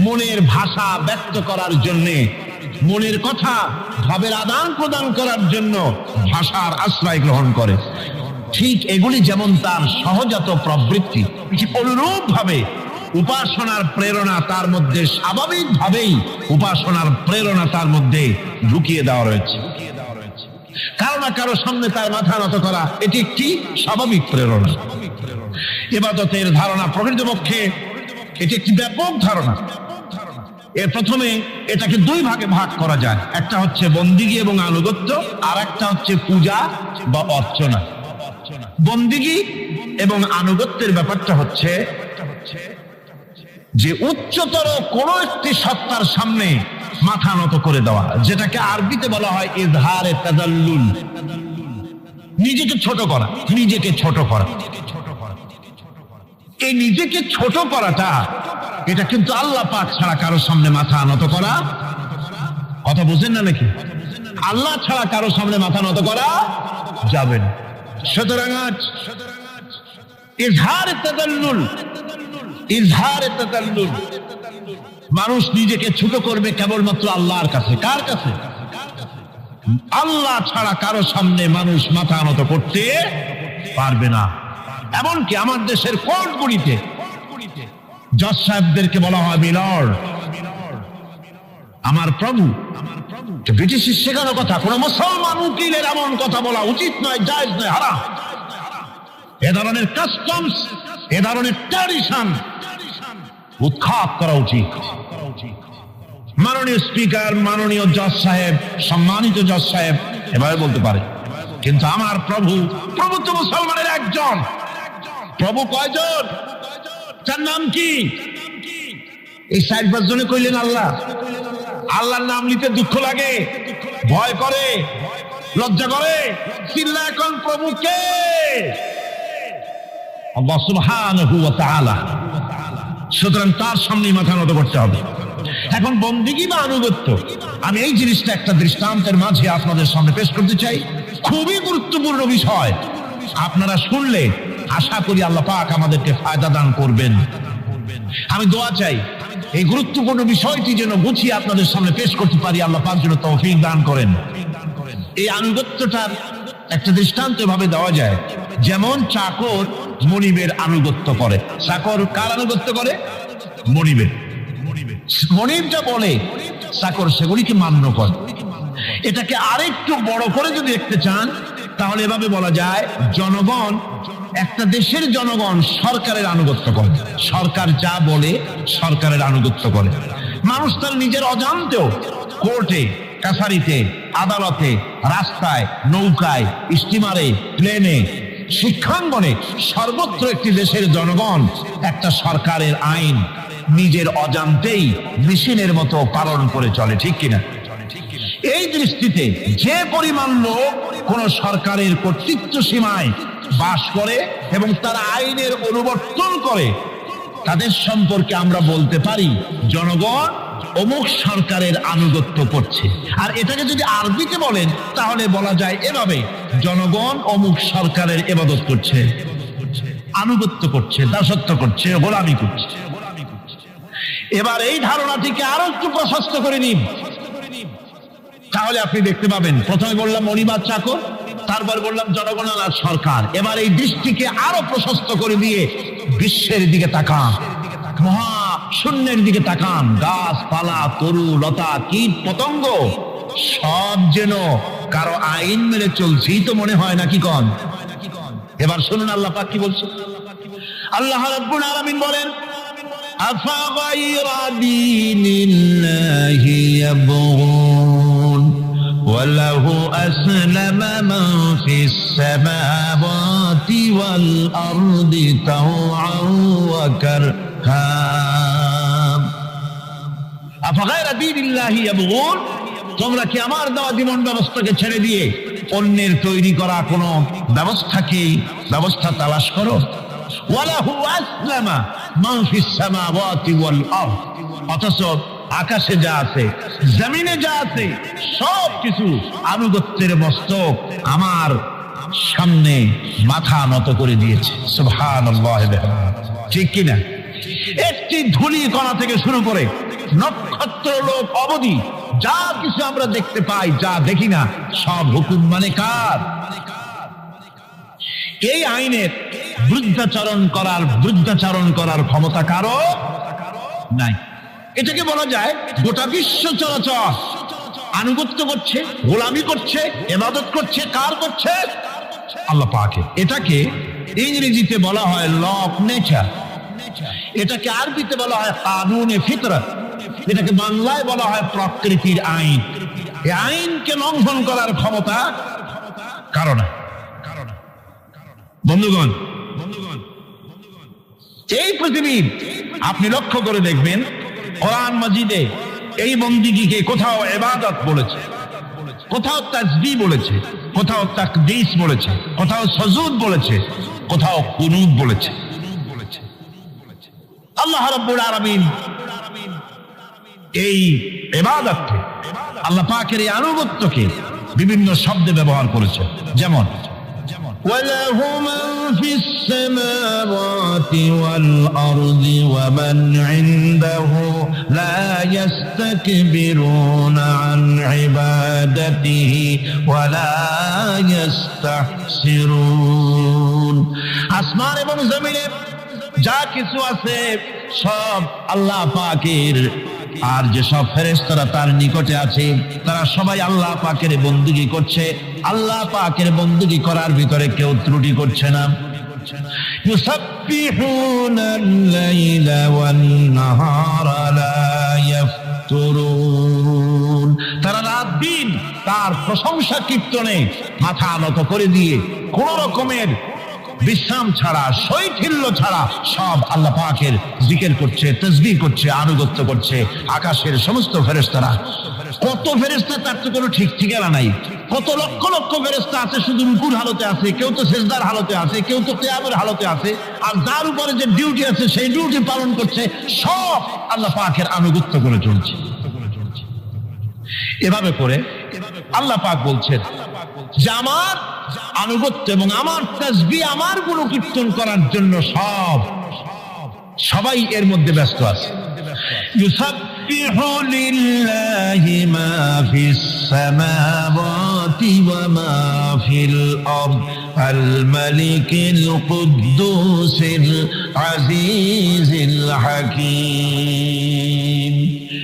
মনের ভাষা ব্যক্ত করার জন্য, মনের কথা ভাবের আদান প্রদান করার জন্য ভাষার আশ্রয় গ্রহণ করে। ঠিক এগুলি যেমন তার সহজাত প্রবৃত্তি, ঠিক অনুরূপ ভাবে উপাসনার প্রেরণা তার মধ্যে স্বাভাবিকভাবেই উপাসনার প্রেরণা তার মধ্যে ঢুকিয়ে দেওয়া রয়েছে। কারো না কারো সামনে তার মাথা নত করা এটি একটি স্বাভাবিক প্রেরণা। ইবাদতের ধারণা প্রকৃতপক্ষে এটি একটি ব্যাপক ধারণা। এর প্রথমে এটাকে দুই ভাগে ভাগ করা যায়, একটা হচ্ছে বন্দিগি এবং আনুগত্য, আর একটা হচ্ছে পূজা বা অর্চনা। বন্দিগি এবং আনুগত্যের ব্যাপারটা হচ্ছে যে উচ্চতর কোন একটি সত্তার সামনে মাথা নত করে দেওয়া, যেটাকে আরবিতে বলা হয় ইজহারে তাজাল্লুল, নিজেকে ছোট করা, নিজেকে ছোট করা। এই নিজেকে ছোট করাটা এটা কিন্তু আল্লাহ পাক ছাড়া কারো সামনে মাথা নত করা, কথা বুঝেন না নাকি? আল্লাহ ছাড়া কারো সামনে মাথা নত করা যাবে না। সুতরাং আজ ইজহারে তাজাল্লুল, ইজহারে তাজাল্লুল, মানুষ নিজেকে ছোট করবে কেবলমাত্র আল্লাহর কাছে। কার কাছে? আল্লাহ ছাড়া কারো সামনে মানুষ মাথা নত করতে পারবে না। এমনকি আমার দেশের কোর্টগুলিতে জজ সাহেবদেরকে বলা হয় মিলর্ড, আমার প্রভু। ব্রিটিশের শেখানো কথা, কোন মুসলমান উকিলের এমন কথা বলা উচিত নয়, জায়েজ নয়, হারাম। এ ধরনের কাস্টমস, এ ধরনের ট্র্যাডিশন উৎখাত করা উচিত। মাননীয় স্পিকার, মাননীয় জজ সাহেব, সম্মানিত জজ সাহেব এভাবে বলতে পারে, কিন্তু আমার প্রভু, প্রভু তো মুসলমানের একজন। প্রভু কয়জন? তার নাম কি? এই 60 জনে কইলেন আল্লাহ। আল্লাহর নাম নিতে দুঃখ লাগে, ভয় করে, লজ্জা করে, চিল্লা এখন প্রভু কে? আল্লাহ সুবহানাহু ওয়া তাআলা। সুতরাং তার সামনে মাথা নত করতে হবে। এখন বন্দিগি বা আনুগত্য, আমি এই জিনিসটা একটা দৃষ্টান্তের মাঝে আপনাদের সামনে পেশ করতে চাই। খুবই গুরুত্বপূর্ণ বিষয়, আপনারা শুনলে আশা করি আল্লাহ পাক আমাদেরকে ফায়দা দান করবেন। আমি দোয়া চাই এই গুরুত্বপূর্ণ বিষয়টি যেন গুছিয়ে আপনাদের সামনে পেশ করতে পারি, আল্লাহ পাক যেন তৌফিক দান করেন। এই আনুগত্যটার একটা দৃষ্টান্ত ভাবে দেওয়া যায়, যেমন চাকর মনিবের আনুগত্য করে। চাকর কার আনুগত্য করে? মনিবের। মনিব যা বলে চাকর সেগুলিকে মান্য করে। এটাকে আরেকটু বড় করে যদি দেখতে চান তাহলে এভাবে বলা যায়, জনগণ, একটা দেশের জনগণ সরকারের আনুগত্য করে। সরকার যা বলে সরকারের আনুগত্য করে। মানুষ তার নিজের অজান্তেও কোর্টে, কাছারিতে, আদালতে, রাস্তায়, নৌকায়, স্টিমারে, প্লেনে, শিক্ষাঙ্গনে, সর্বত্র একটি দেশের জনগণ একটা সরকারের আইন নিজের অজান্তেই মেশিনের মতো পালন করে চলে, ঠিক কিনা? এই দৃষ্টিতে যে পরিমাণ লোক কোন সরকারের কর্তৃত্ব সীমায় বাস করে এবং তারা আইনের অনুবর্তন করে, তাদের সম্পর্কে আমরা বলতে পারি জনগণ অমুক সরকারের আনুগত্য করছে। আর এটাকে যদি আরবিতে বলেন তাহলে বলা যায় এভাবে, জনগণ অমুক সরকারের ইবাদত করছে, আনুগত্য করছে, দাসত্ব করছে, গোলামি করছে। এবার এই ধারণাটিকে আরো একটু প্রশস্ত করে নিন, তাহলে আপনি দেখতে পাবেন, প্রথমে বললাম মনিবার চাকর, তারপর বললাম জনগণ আর সরকার। এবার এই দৃষ্টিকে আরো প্রশস্ত করে দিয়ে বিশ্বের দিকে তাকান, মহা শূন্যের দিকে তাকান। গাছপালা, তরু লতা, কীট পতঙ্গ সব যেন কারো আইন মেনে চলছেই তো মনে হয় নাকি কন? এবার শুনুন আল্লাহ পাক কি বলছে। আল্লাহ রাব্বুল আলামিন বলেন, আফাগাইরা দীনিল্লাহি ইয়াবগুন ওয়ালাহু আসলামা মান ফিস সামাওয়াতি ওয়াল আরদি তাওআন ওয়া কারহা। আফাগাইরা দীনিল্লাহি ইয়াবগুন, তোমরা কি আমার দেওয়া জীবন ব্যবস্থাকে ছেড়ে দিয়ে অন্যের তৈরি করা কোন ব্যবস্থা তালাশ করো? ওয়ালাহু আসলামা মান ফিস সামাওয়াতি ওয়াল আরদ, অথচ আকাশে যা আছে, জমিনে যা আছে, সব কিছু আনুগত্যের মস্তক আমার সামনে মাথা নত করে দিয়েছে। সুবহানাল্লাহ, ঠিক কিনা? একটি ধূলি কণা থেকে শুরু করে নক্ষত্র লোক অবধি যা কিছু আমরা দেখতে পাই, যা দেখি না, সব হুকুম মানে কার? এই আইনের বৃদ্ধাচারণ করার ক্ষমতা কারো নাই। এটাকে বলা যায় গোটা বিশ্ব চরাচর আনুগত্য করছে, গোলামি করছে, ইবাদত করছে। কার করছে? আল্লাহ পাকের। এটাকে ইংরেজিতে বলা হয় ল অফ নেচার, এটাকে আরবিতে বলা হয় কানুনে ফিতরত, এটাকে বাংলায় বলা হয় প্রকৃতির আইন। এই আইনকে লঙ্ঘন করার ক্ষমতা কারো না। বন্ধুগণ, এই পৃথিবীর আপনি লক্ষ্য করে দেখবেন কোরআন মাজিদে এই বন্দিগিকে কোথাও ইবাদত বলেছে, কোথাও তাসবিহ বলেছে, কোথাও তাকদীস বলেছে, কোথাও সুজুদ বলেছে, কোথাও কুনুত বলেছে। আল্লাহ রাব্বুল আলামিন এই ইবাদতকে, আল্লাহ পাকের এই আনুগত্যকে বিভিন্ন শব্দে ব্যবহার করেছে। যেমন وَلَهُ مَنْ فِي السَّمَاوَاتِ وَالْأَرْضِ وَمَنْ عِنْدَهُ لَا يَسْتَكْبِرُونَ عَنْ عِبَادَتِهِ وَلَا يَسْتَحْسِرُونَ। আসমান এবং জমিনে যা কিছু আছে সব আল্লাহ পাকের, আর যে সব ফেরেশতারা তার নিকটে আছে তারা সবাই আল্লাহ পাকের বন্দেগী করছে। আল্লাহ পাকের বন্দেগী করার ভিতরে কেউ ত্রুটি করছে না। ইউসাব্বিহুনাল লাইলা ওয়ান নাহারা লা ইয়াফতুরুন। তারা রাত দিন তার প্রশংসা কীর্তনে মাথা নত করে দিয়ে কোন রকমের বিশ্রাম ছাড়া, শৈথিল্য ছাড়া সব আল্লাহ পাকের জিকির করছে, তাসবিহ করছে, আনুগত্য করছে। আকাশের সমস্ত ফেরেশতারা, কত ফেরেশতা তার তো কোনো ঠিক ঠিকানা নাই। কত লক্ষ লক্ষ ফেরেশতা আছে শুধু রুকুর হালতে আছে, কেউ তো সিজদার হালতে আছে, কেউ তো কিয়ামের হালতে আছে। আর যার উপরে যে ডিউটি আছে সেই ডিউটি পালন করছে, সব আল্লাহ পাকের আনুগত্য করে চলছে। এভাবে করে আল্লাহ পাক বলছেন যে আমার আনুগত্য এবং আমার তাসবিহ, আমার গুণকীর্তন করার জন্য সবাই এর মধ্যে ব্যস্ত আছে। ইউসাব্বিহু লিল্লাহি মা ফিস সামাওয়াতি ওয়া মা ফিল আরদ আল মালিকিল কুদ্দুসিল আজিজিল হাকীম।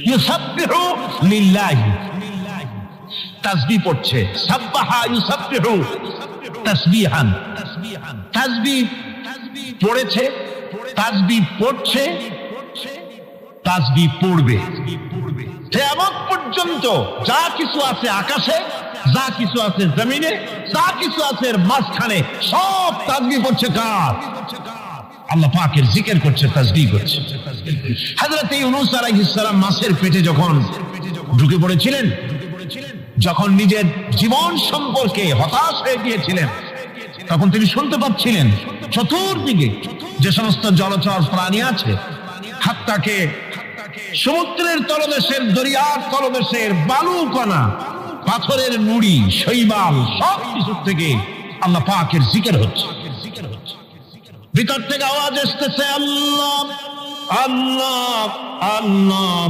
ইউসাব্বিহু লিল্লাহি, তাসবিহ পড়ছে, সাব্বাহা ইউসাব্বিহু তাসবিহান, তাসবিহ পড়েছে, তাসবিহ পড়ছে, তাসবিহ পড়বে। কিয়ামত পর্যন্ত যা কিছু আছে আকাশে, যা কিছু আছে জমিনে, যা কিছু আছে এর মাঝখানে সব তাসবিহ পড়ছে। কার? আল্লাহ পাকের জিকির করছে, তাসবিহ করছে। হযরত ইউনূস আলাইহিস সালাম মাছের পেটে যখন ঢুকে পড়েছিলেন, যখন নিজের জীবন সম্পর্কে হতাশ হয়ে গিয়েছিলেন, তখন তিনি শুনতে পাচ্ছিলেন চতুর্দিকে যে সমস্ত জলচর প্রাণী আছে, হাত্তাকে সমুদ্রের তলদেশের, দরিয়ার তলদেশের বালুকণা, পাথরের নুড়ি, শৈবাল, সব কিছু থেকে আল্লাহ পাকের জিকির হচ্ছে। ভিতর থেকে আওয়াজ আসতেছে, আল্লাহ আল্লাহ আল্লাহ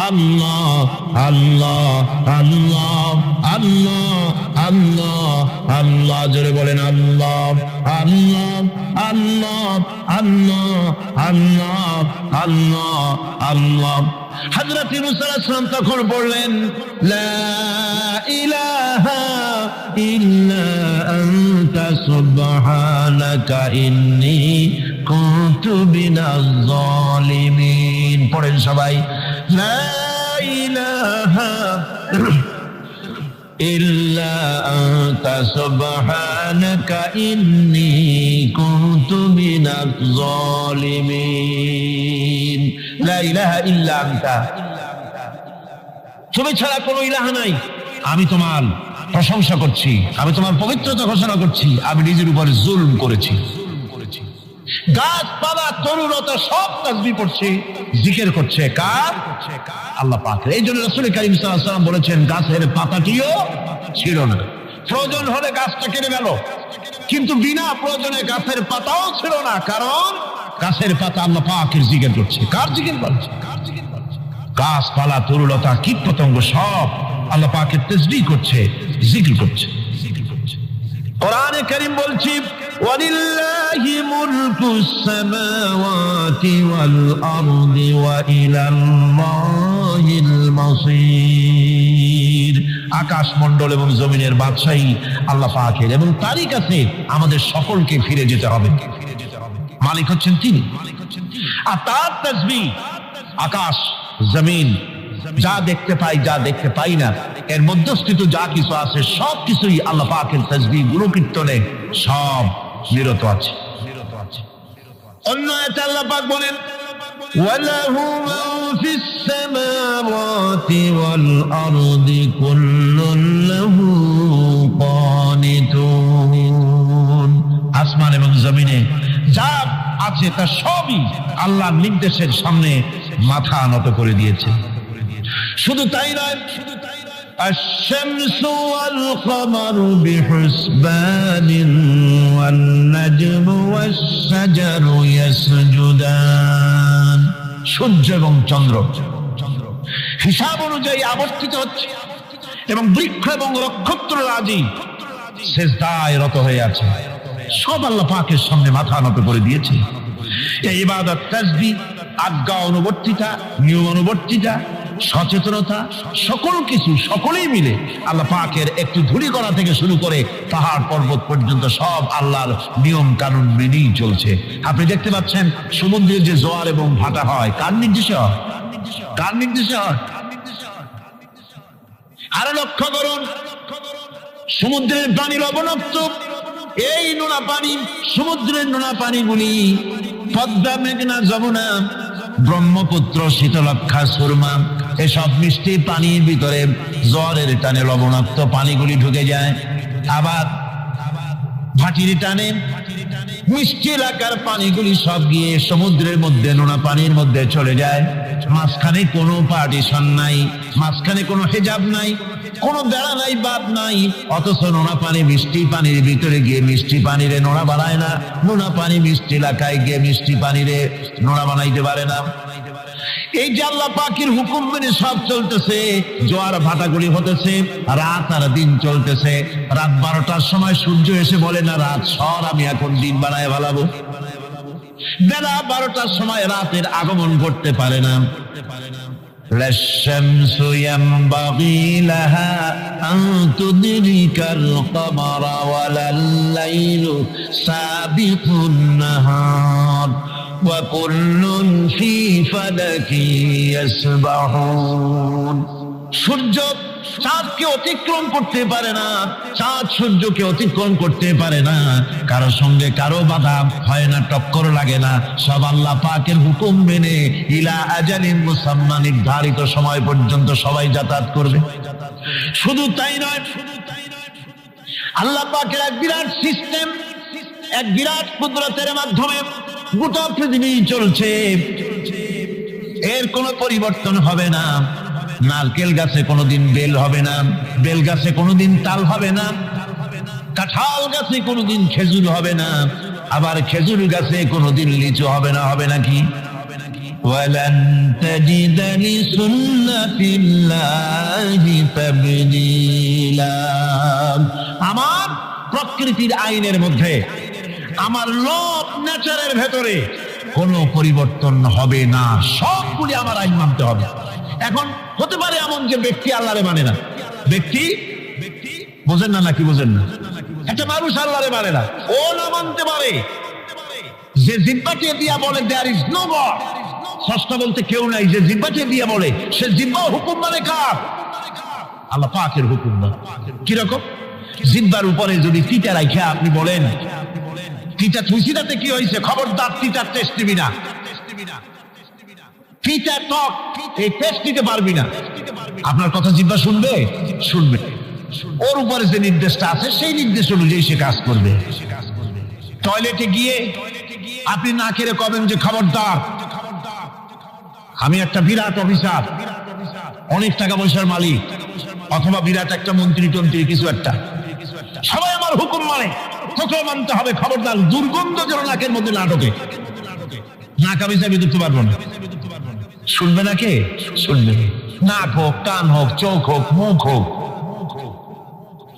আল্লাহ আল্লাহ আল্লাহ আল্লাহ আল্লাহ আল্লাহ। জোরে বলেন আল্লাহ আল্লাহ আল্লাহ আল্লাহ আল্লাহ আল্লাহ আল্লাহ। হযরত ইউনূস আলাইহিস সালাম তখন বললেন, লা ইলাহা ইল্লা আনতা সুবহানাকা ইন্নী কুনতু মিনাজ জালিমিন। পড়েন সবাই, লা ইলাহা ইল্লা আনতা সুবহানাকা ইন্নী কুনতু মিনাজ জালিমিন। লা ইলাহা ইল্লা আনতা, তুমি ছাড়া কোনো ইলাহা নাই। আমি তোমার প্রশংসা করছি, আমি তোমার পবিত্রতা ঘোষণা করছি। আমি নিজের উপরে জুলম করেছি। গাছপালা, তরুলতা সব তাসবিহ পড়ছে, জিকির করছে। কার? আল্লাহ পাকের। এই জন্য রাসূল কারীম সাল্লাল্লাহু আলাইহি ওয়াসাল্লাম বলেছেন, গাছের পাতাটিও ছিল না, প্রয়োজন হলে গাছটা কেটে গেল, কিন্তু বিনা প্রয়োজনে গাছের পাতাও ছিল না, কারণ গাছের পাতা আল্লাহ পাকের জিকির করছে। কার জিকির করছে? গাছপালা, তরুলতা, কীট পতঙ্গ সব আল্লাহ পাকের তাসবিহ করছে, জিকির করছে। কোরআনে কারীম বলছি, ওয়ালিল্লাহি মুলকুস সামাওয়াতি ওয়াল আরদি ওয়া ইলাল্লাহিল মাসির। আকাশ মণ্ডল এবং জমিনের বাদশাহী আল্লাহ পাকের, এবং তারই কাছে আমাদের সকলকে ফিরে যেতে হবে। মালিক হচ্ছেন তিনি, আর তার তাসবিহ আকাশ জমিন যা দেখতে পাই, যা দেখতে পাই না, এর মধ্যস্থিত যা কিছু আছে সব কিছুই আল্লাহ পাকের তাসবিহ গুণকীর্তনে সব নিরত আছে। অন্য আয়াতে আল্লাহ পাক বলেন, ওয়ালাহু মা ফিস সামাওয়াতি ওয়াল আরদি কুল্লুন লাহু কানিতুন। আসমান এবং জমিনে যা আছে তা সবই আল্লাহর নির্দেশের সামনে মাথা নত করে দিয়েছে। শুধু তাই নয়, আশ-শামসু ওয়াল কমারু বিহুসবানিন ওয়ান নাজমু ওয়াশ-শাজারু ইয়াসজুদান। সূর্য এবং চন্দ্র হিসাব অনুযায়ী আবর্তিত হচ্ছে, এবং বৃক্ষ এবং নক্ষত্ররাজি সিজদায় রত হয়ে আছে। সব আল্লাহ পাকের সামনে মাথা নত করে দিয়েছে। এই ইবাদত, তাসবিহ, আজ্ঞা অনুবর্তিতা, নিয়ম অনুবর্তিতা, সচেতনতা, সকল কিছু সকলেই মিলে আল্লাহ পাকের একটু ধূলি করা থেকে শুরু করে পাহাড় পর্বত পর্যন্ত সব আল্লাহর নিয়ম কানুন মেনেই চলছে। আপনি দেখতে পাচ্ছেন সমুদ্রে যে জোয়ার এবং ভাটা হয়, কার নির্দেশে হয়? কার নির্দেশে হয়? আরো লক্ষ্য করুন, সমুদ্রের পানি লবণাক্ত। এই নোনা পানি, সমুদ্রের নোনা পানিগুলি পদ্মা, মেঘনা, যমুনা, ব্রহ্মপুত্র, শীতলক্ষা, সুরমা, এসব মিষ্টি পানির ভিতরে জ্বরের টানে লবণাক্ত পানিগুলি ঢুকে যায়। আবার ভাটির টানে মিষ্টি এলাকার পানিগুলি সব গিয়ে সমুদ্রের মধ্যে নোনা পানির মধ্যে চলে যায়। মাঝখানে কোনো পার্টিশন নাই, মাঝখানে কোনো হেজাব নাই, কোনো বেড়া নাই, বাদ নাই। অথচ নোনা পানি মিষ্টি পানির ভিতরে গিয়ে মিষ্টি পানিরে নোনা বানায় না, নোনা পানি মিষ্টি এলাকায় গিয়ে মিষ্টি পানিরে নোনা বানাইতে পারে না। এই যে আল্লাহ পাকের হুকুম মেনে সব চলতেছে, জোয়ার ভাটাগুলি হতেছে, রাত আর দিন চলতেছে। রাত 12টার সময় সূর্য এসে বলে না, রাত সর, আমি এখন দিন বানায় ভালাবো। বেলা 12টার সময় রাতের আগমন করতে পারে না। লাশ-শামসু ইয়ানবাগী লাহা আন তুদরিকাল কমারা ওয়ালাল-লাইলু সাবিকুন নাহার ওয়া কুল্লুন ফী ফালাকি ইয়াসবাহুন। সূর্য চাঁদকে অতিক্রম করতে পারে না, চাঁদ সূর্যকে অতিক্রম করতে পারে না। কারো সঙ্গে কারো বাধা হয় না, টক্কর লাগে না। সব আল্লাহ পাকের হুকুম মেনে ইলা আজালিন মুসাম্মা, নির্ধারিত সময় পর্যন্ত সবাই যাতায়াত করবে। শুধু তাই নয়, আল্লাহ পাকের এক বিরাট সিস্টেম, এক বিরাট কুদরতের মাধ্যমে গোটা পৃথিবী চলছে। এর কোনো পরিবর্তন হবে না। নারকেল গাছে কোনোদিন বেল হবে না, বেল গাছে কোনোদিন তাল হবে না, কাঁঠাল গাছে কোনোদিন খেজুর হবে না, আবার খেজুর গাছে কোনোদিন লিচু হবে না। হবে নাকি? ওয়ালান তাজিদা লিসুন্নাতিল্লাহি তাবদীলা। আমার প্রকৃতির আইনের মধ্যে, আমার লব নেচারের ভেতরে কোনো পরিবর্তন হবে না। সবগুলি আমার আইন মানতে হবে। এখন হতে পারে এমন যে ব্যক্তি আল্লাহরে মানে না, ব্যক্তি বোঝেন না, নাকি বোঝেন না? একটা মানুষ আল্লাহরে মানে না, ও না মানতে পারে যে জিহ্বাকে দিয়া বলে দেয়ার ইজ নো গড, স্রষ্টা বলতে কেউ নাই, যে জিহ্বাকে দিয়া বলে সে জিহ্বা হুকুম মানে কার? আল্লাহ পাকের হুকুম না। কিরকম? জিহ্বার উপরে যদি তিতা রাখা আপনি বলেন তিতা থুইছি, তাতে কি হয়েছে? খবরদার তিতার টেস্ট নিবি না, তিতা টক এই টেস্ট নিতে পারবি না। আপনার কথা জিহ্বা শুনবে? শুনবে। ওর উপরে যে নির্দেশটা আছে সেই নির্দেশ অনুযায়ী সে কাজ করবে। টয়লেটে গিয়ে আপনি না কেড়ে কবেন যে খবরদার, আমি একটা বিরাট অফিসার, অনেক টাকা পয়সার মালিক, অথবা বিরাট একটা মন্ত্রী টন্ত্রী কিছু একটা, সবাই আমার হুকুম মানে, তোকেও মানতে হবে। খবরদার দুর্গন্ধ যেন নাকের মধ্যে না ঢোকে। নাক আমি চাবি দিতে পারবো না। শুনবে না কে? শুনবে। নাক হোক, কান হোক, চোখ হোক, মুখ হোক,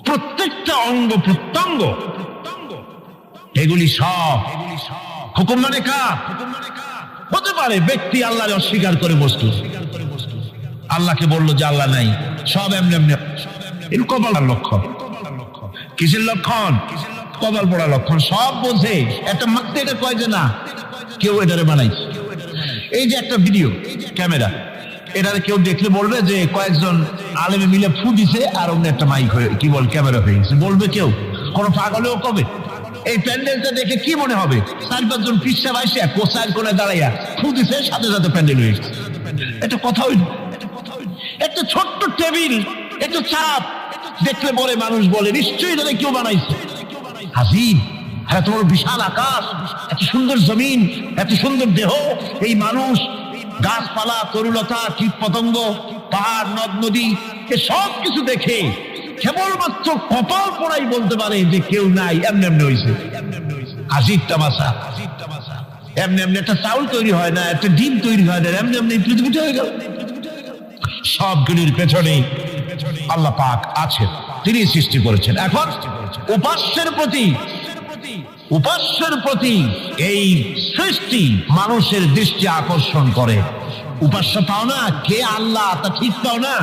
প্রত্যেকটা অঙ্গ প্রত্যঙ্গ, এগুলি সব হুকুম মানে কার? হতে পারে ব্যক্তি আল্লাহরে অস্বীকার করে বসলো, আল্লাহকে বললো যে আল্লাহ নাই, সব এমনি এমনি। এর কপালের লক্ষণ। কিসের লক্ষণ? কপাল পড়া লক্ষণ। সব বোঝে, একটা মাত্রে এটা কয় যে না, কেউ এটারে বানাইছে। এই যে একটা ভিডিও ক্যামেরা, এটারে কেউ দেখলে বলবে যে কয়েকজন আলেমে মিলে ফু দিছে আর অন্য একটা মাইক হয়ে কি বল ক্যামেরা হয়ে গেছে। বলবে কেউ? কোন পাগলেও কবে? এই প্যান্ডেলটা দেখে কি মনে হবে? 4-5 জন পিসা বাইসে কোসাইল করে দাঁড়াইয়া ফু দিছে, সাথে সাথে প্যান্ডেল হয়ে গেছে। এটা কথা হইল? একটা ছোট্ট টেবিল, একটা চাপ দেখলে বলে মানুষ বলে নিশ্চয়ই এটা কেউ বানাইছে। হাজির, এত বড় বিশাল আকাশ, এত সুন্দর জমিন, এত সুন্দর দেহ, এই মানুষ, গাছপালা, তরুলতা, কীট পতঙ্গ, পাহাড়, নদ নদী, এ সব কিছু দেখে কেবলমাত্র কপাল পোড়াই বলতে পারে যে কেউ নাই, এমনি এমনি হয়েছে। হাজির তামাশা। এমনি এমনি একটা চাউল তৈরি হয় না, একটা ডিম তৈরি হয় না, এমনি এমনি পৃথিবীটা হয়ে গেল। সবগুলির পেছনে আল্লাহ পাক আছেন, তিনি সৃষ্টি করেছেন। এখন উপাস্যের প্রতি এই সৃষ্টি মানুষের দৃষ্টি আকর্ষণ করে। উপাস্য পাও না কে আল্লাহ, তা ঠিক পাও না,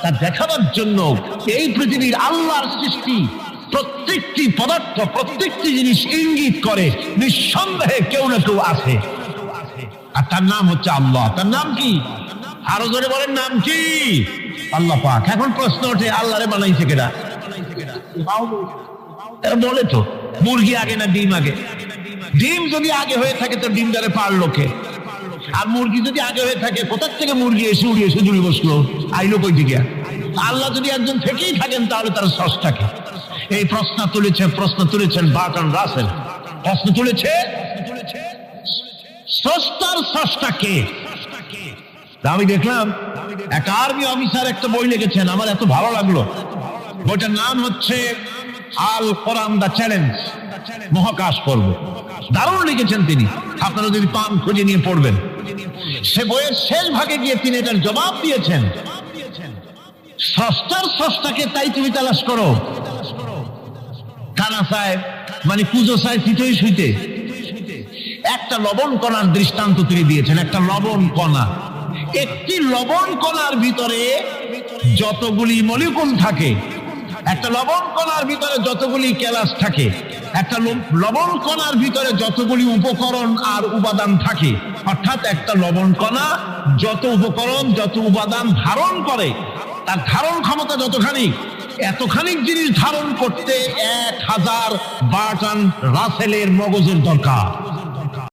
তা দেখাবার জন্য এই পৃথিবীর আল্লাহর সৃষ্টি প্রত্যেকটি পদার্থ, প্রত্যেকটি জিনিস ইঙ্গিত করে নিঃসন্দেহে কেউ না কেউ আছে, আর তার নাম হচ্ছে আল্লাহ। তার নাম কি? আরো জোরে বলেন, নাম কি? আল্লাহ পাক। এখন প্রশ্ন ওঠে, আল্লাহরে বানাইছে কেডা? বলে তো মুরগি আগে না ডিম আগে? ডিম যদি আগে হয়ে থাকে তো ডিম দ্বারে পারলো কে? আর মুরগি যদি আগে হয়ে থাকে, কোথার থেকে মুরগি এসে উড়িয়ে এসে জুড়ে বসলো, আইলো কই দিকে? আল্লাহ যদি একজন থেকেই থাকেন তাহলে তার স্রষ্টাকে। এই প্রশ্ন তুলেছেন বার্টন রাসেল। প্রশ্ন তুলেছে স্রষ্টার স্রষ্টাকে। আমি দেখলাম এক আর্মি অফিসার একটা বই লিখেছেন, আমার এত ভালো লাগলো। বইটার নাম হচ্ছে আল কোরআন দা চ্যালেঞ্জ, মহাকাশ পর্ব। দারুণ লিখেছেন তিনি, আপনারা যদি পান খুঁজে নিয়ে পড়বেন। সে বইয়ের শেষ ভাগে গিয়ে তিনি এটার জবাব দিয়েছেন, স্রষ্টার স্রষ্টাকে তাই তুমি তালাশ করো। কানা সাহেব মানে পুজো সাহেব চিতই শুইতে একটা লবণ কণার দৃষ্টান্ত তিনি দিয়েছেন। একটা লবণ কণা, একটি লবণ কণার ভিতরে যতগুলি মলিকুল থাকে, একটা লবণ কণার ভিতরে যতগুলি ক্যালাস থাকে, একটা লবণ কণার ভিতরে যতগুলি উপকরণ আর উপাদান থাকে, অর্থাৎ একটা লবণ কণা যত উপকরণ, যত উপাদান ধারণ করে, তার ধারণ ক্ষমতা যতখানি, এতখানি জিনিস ধারণ করতে 1000 বার্টন রাসেলের মগজের দরকার।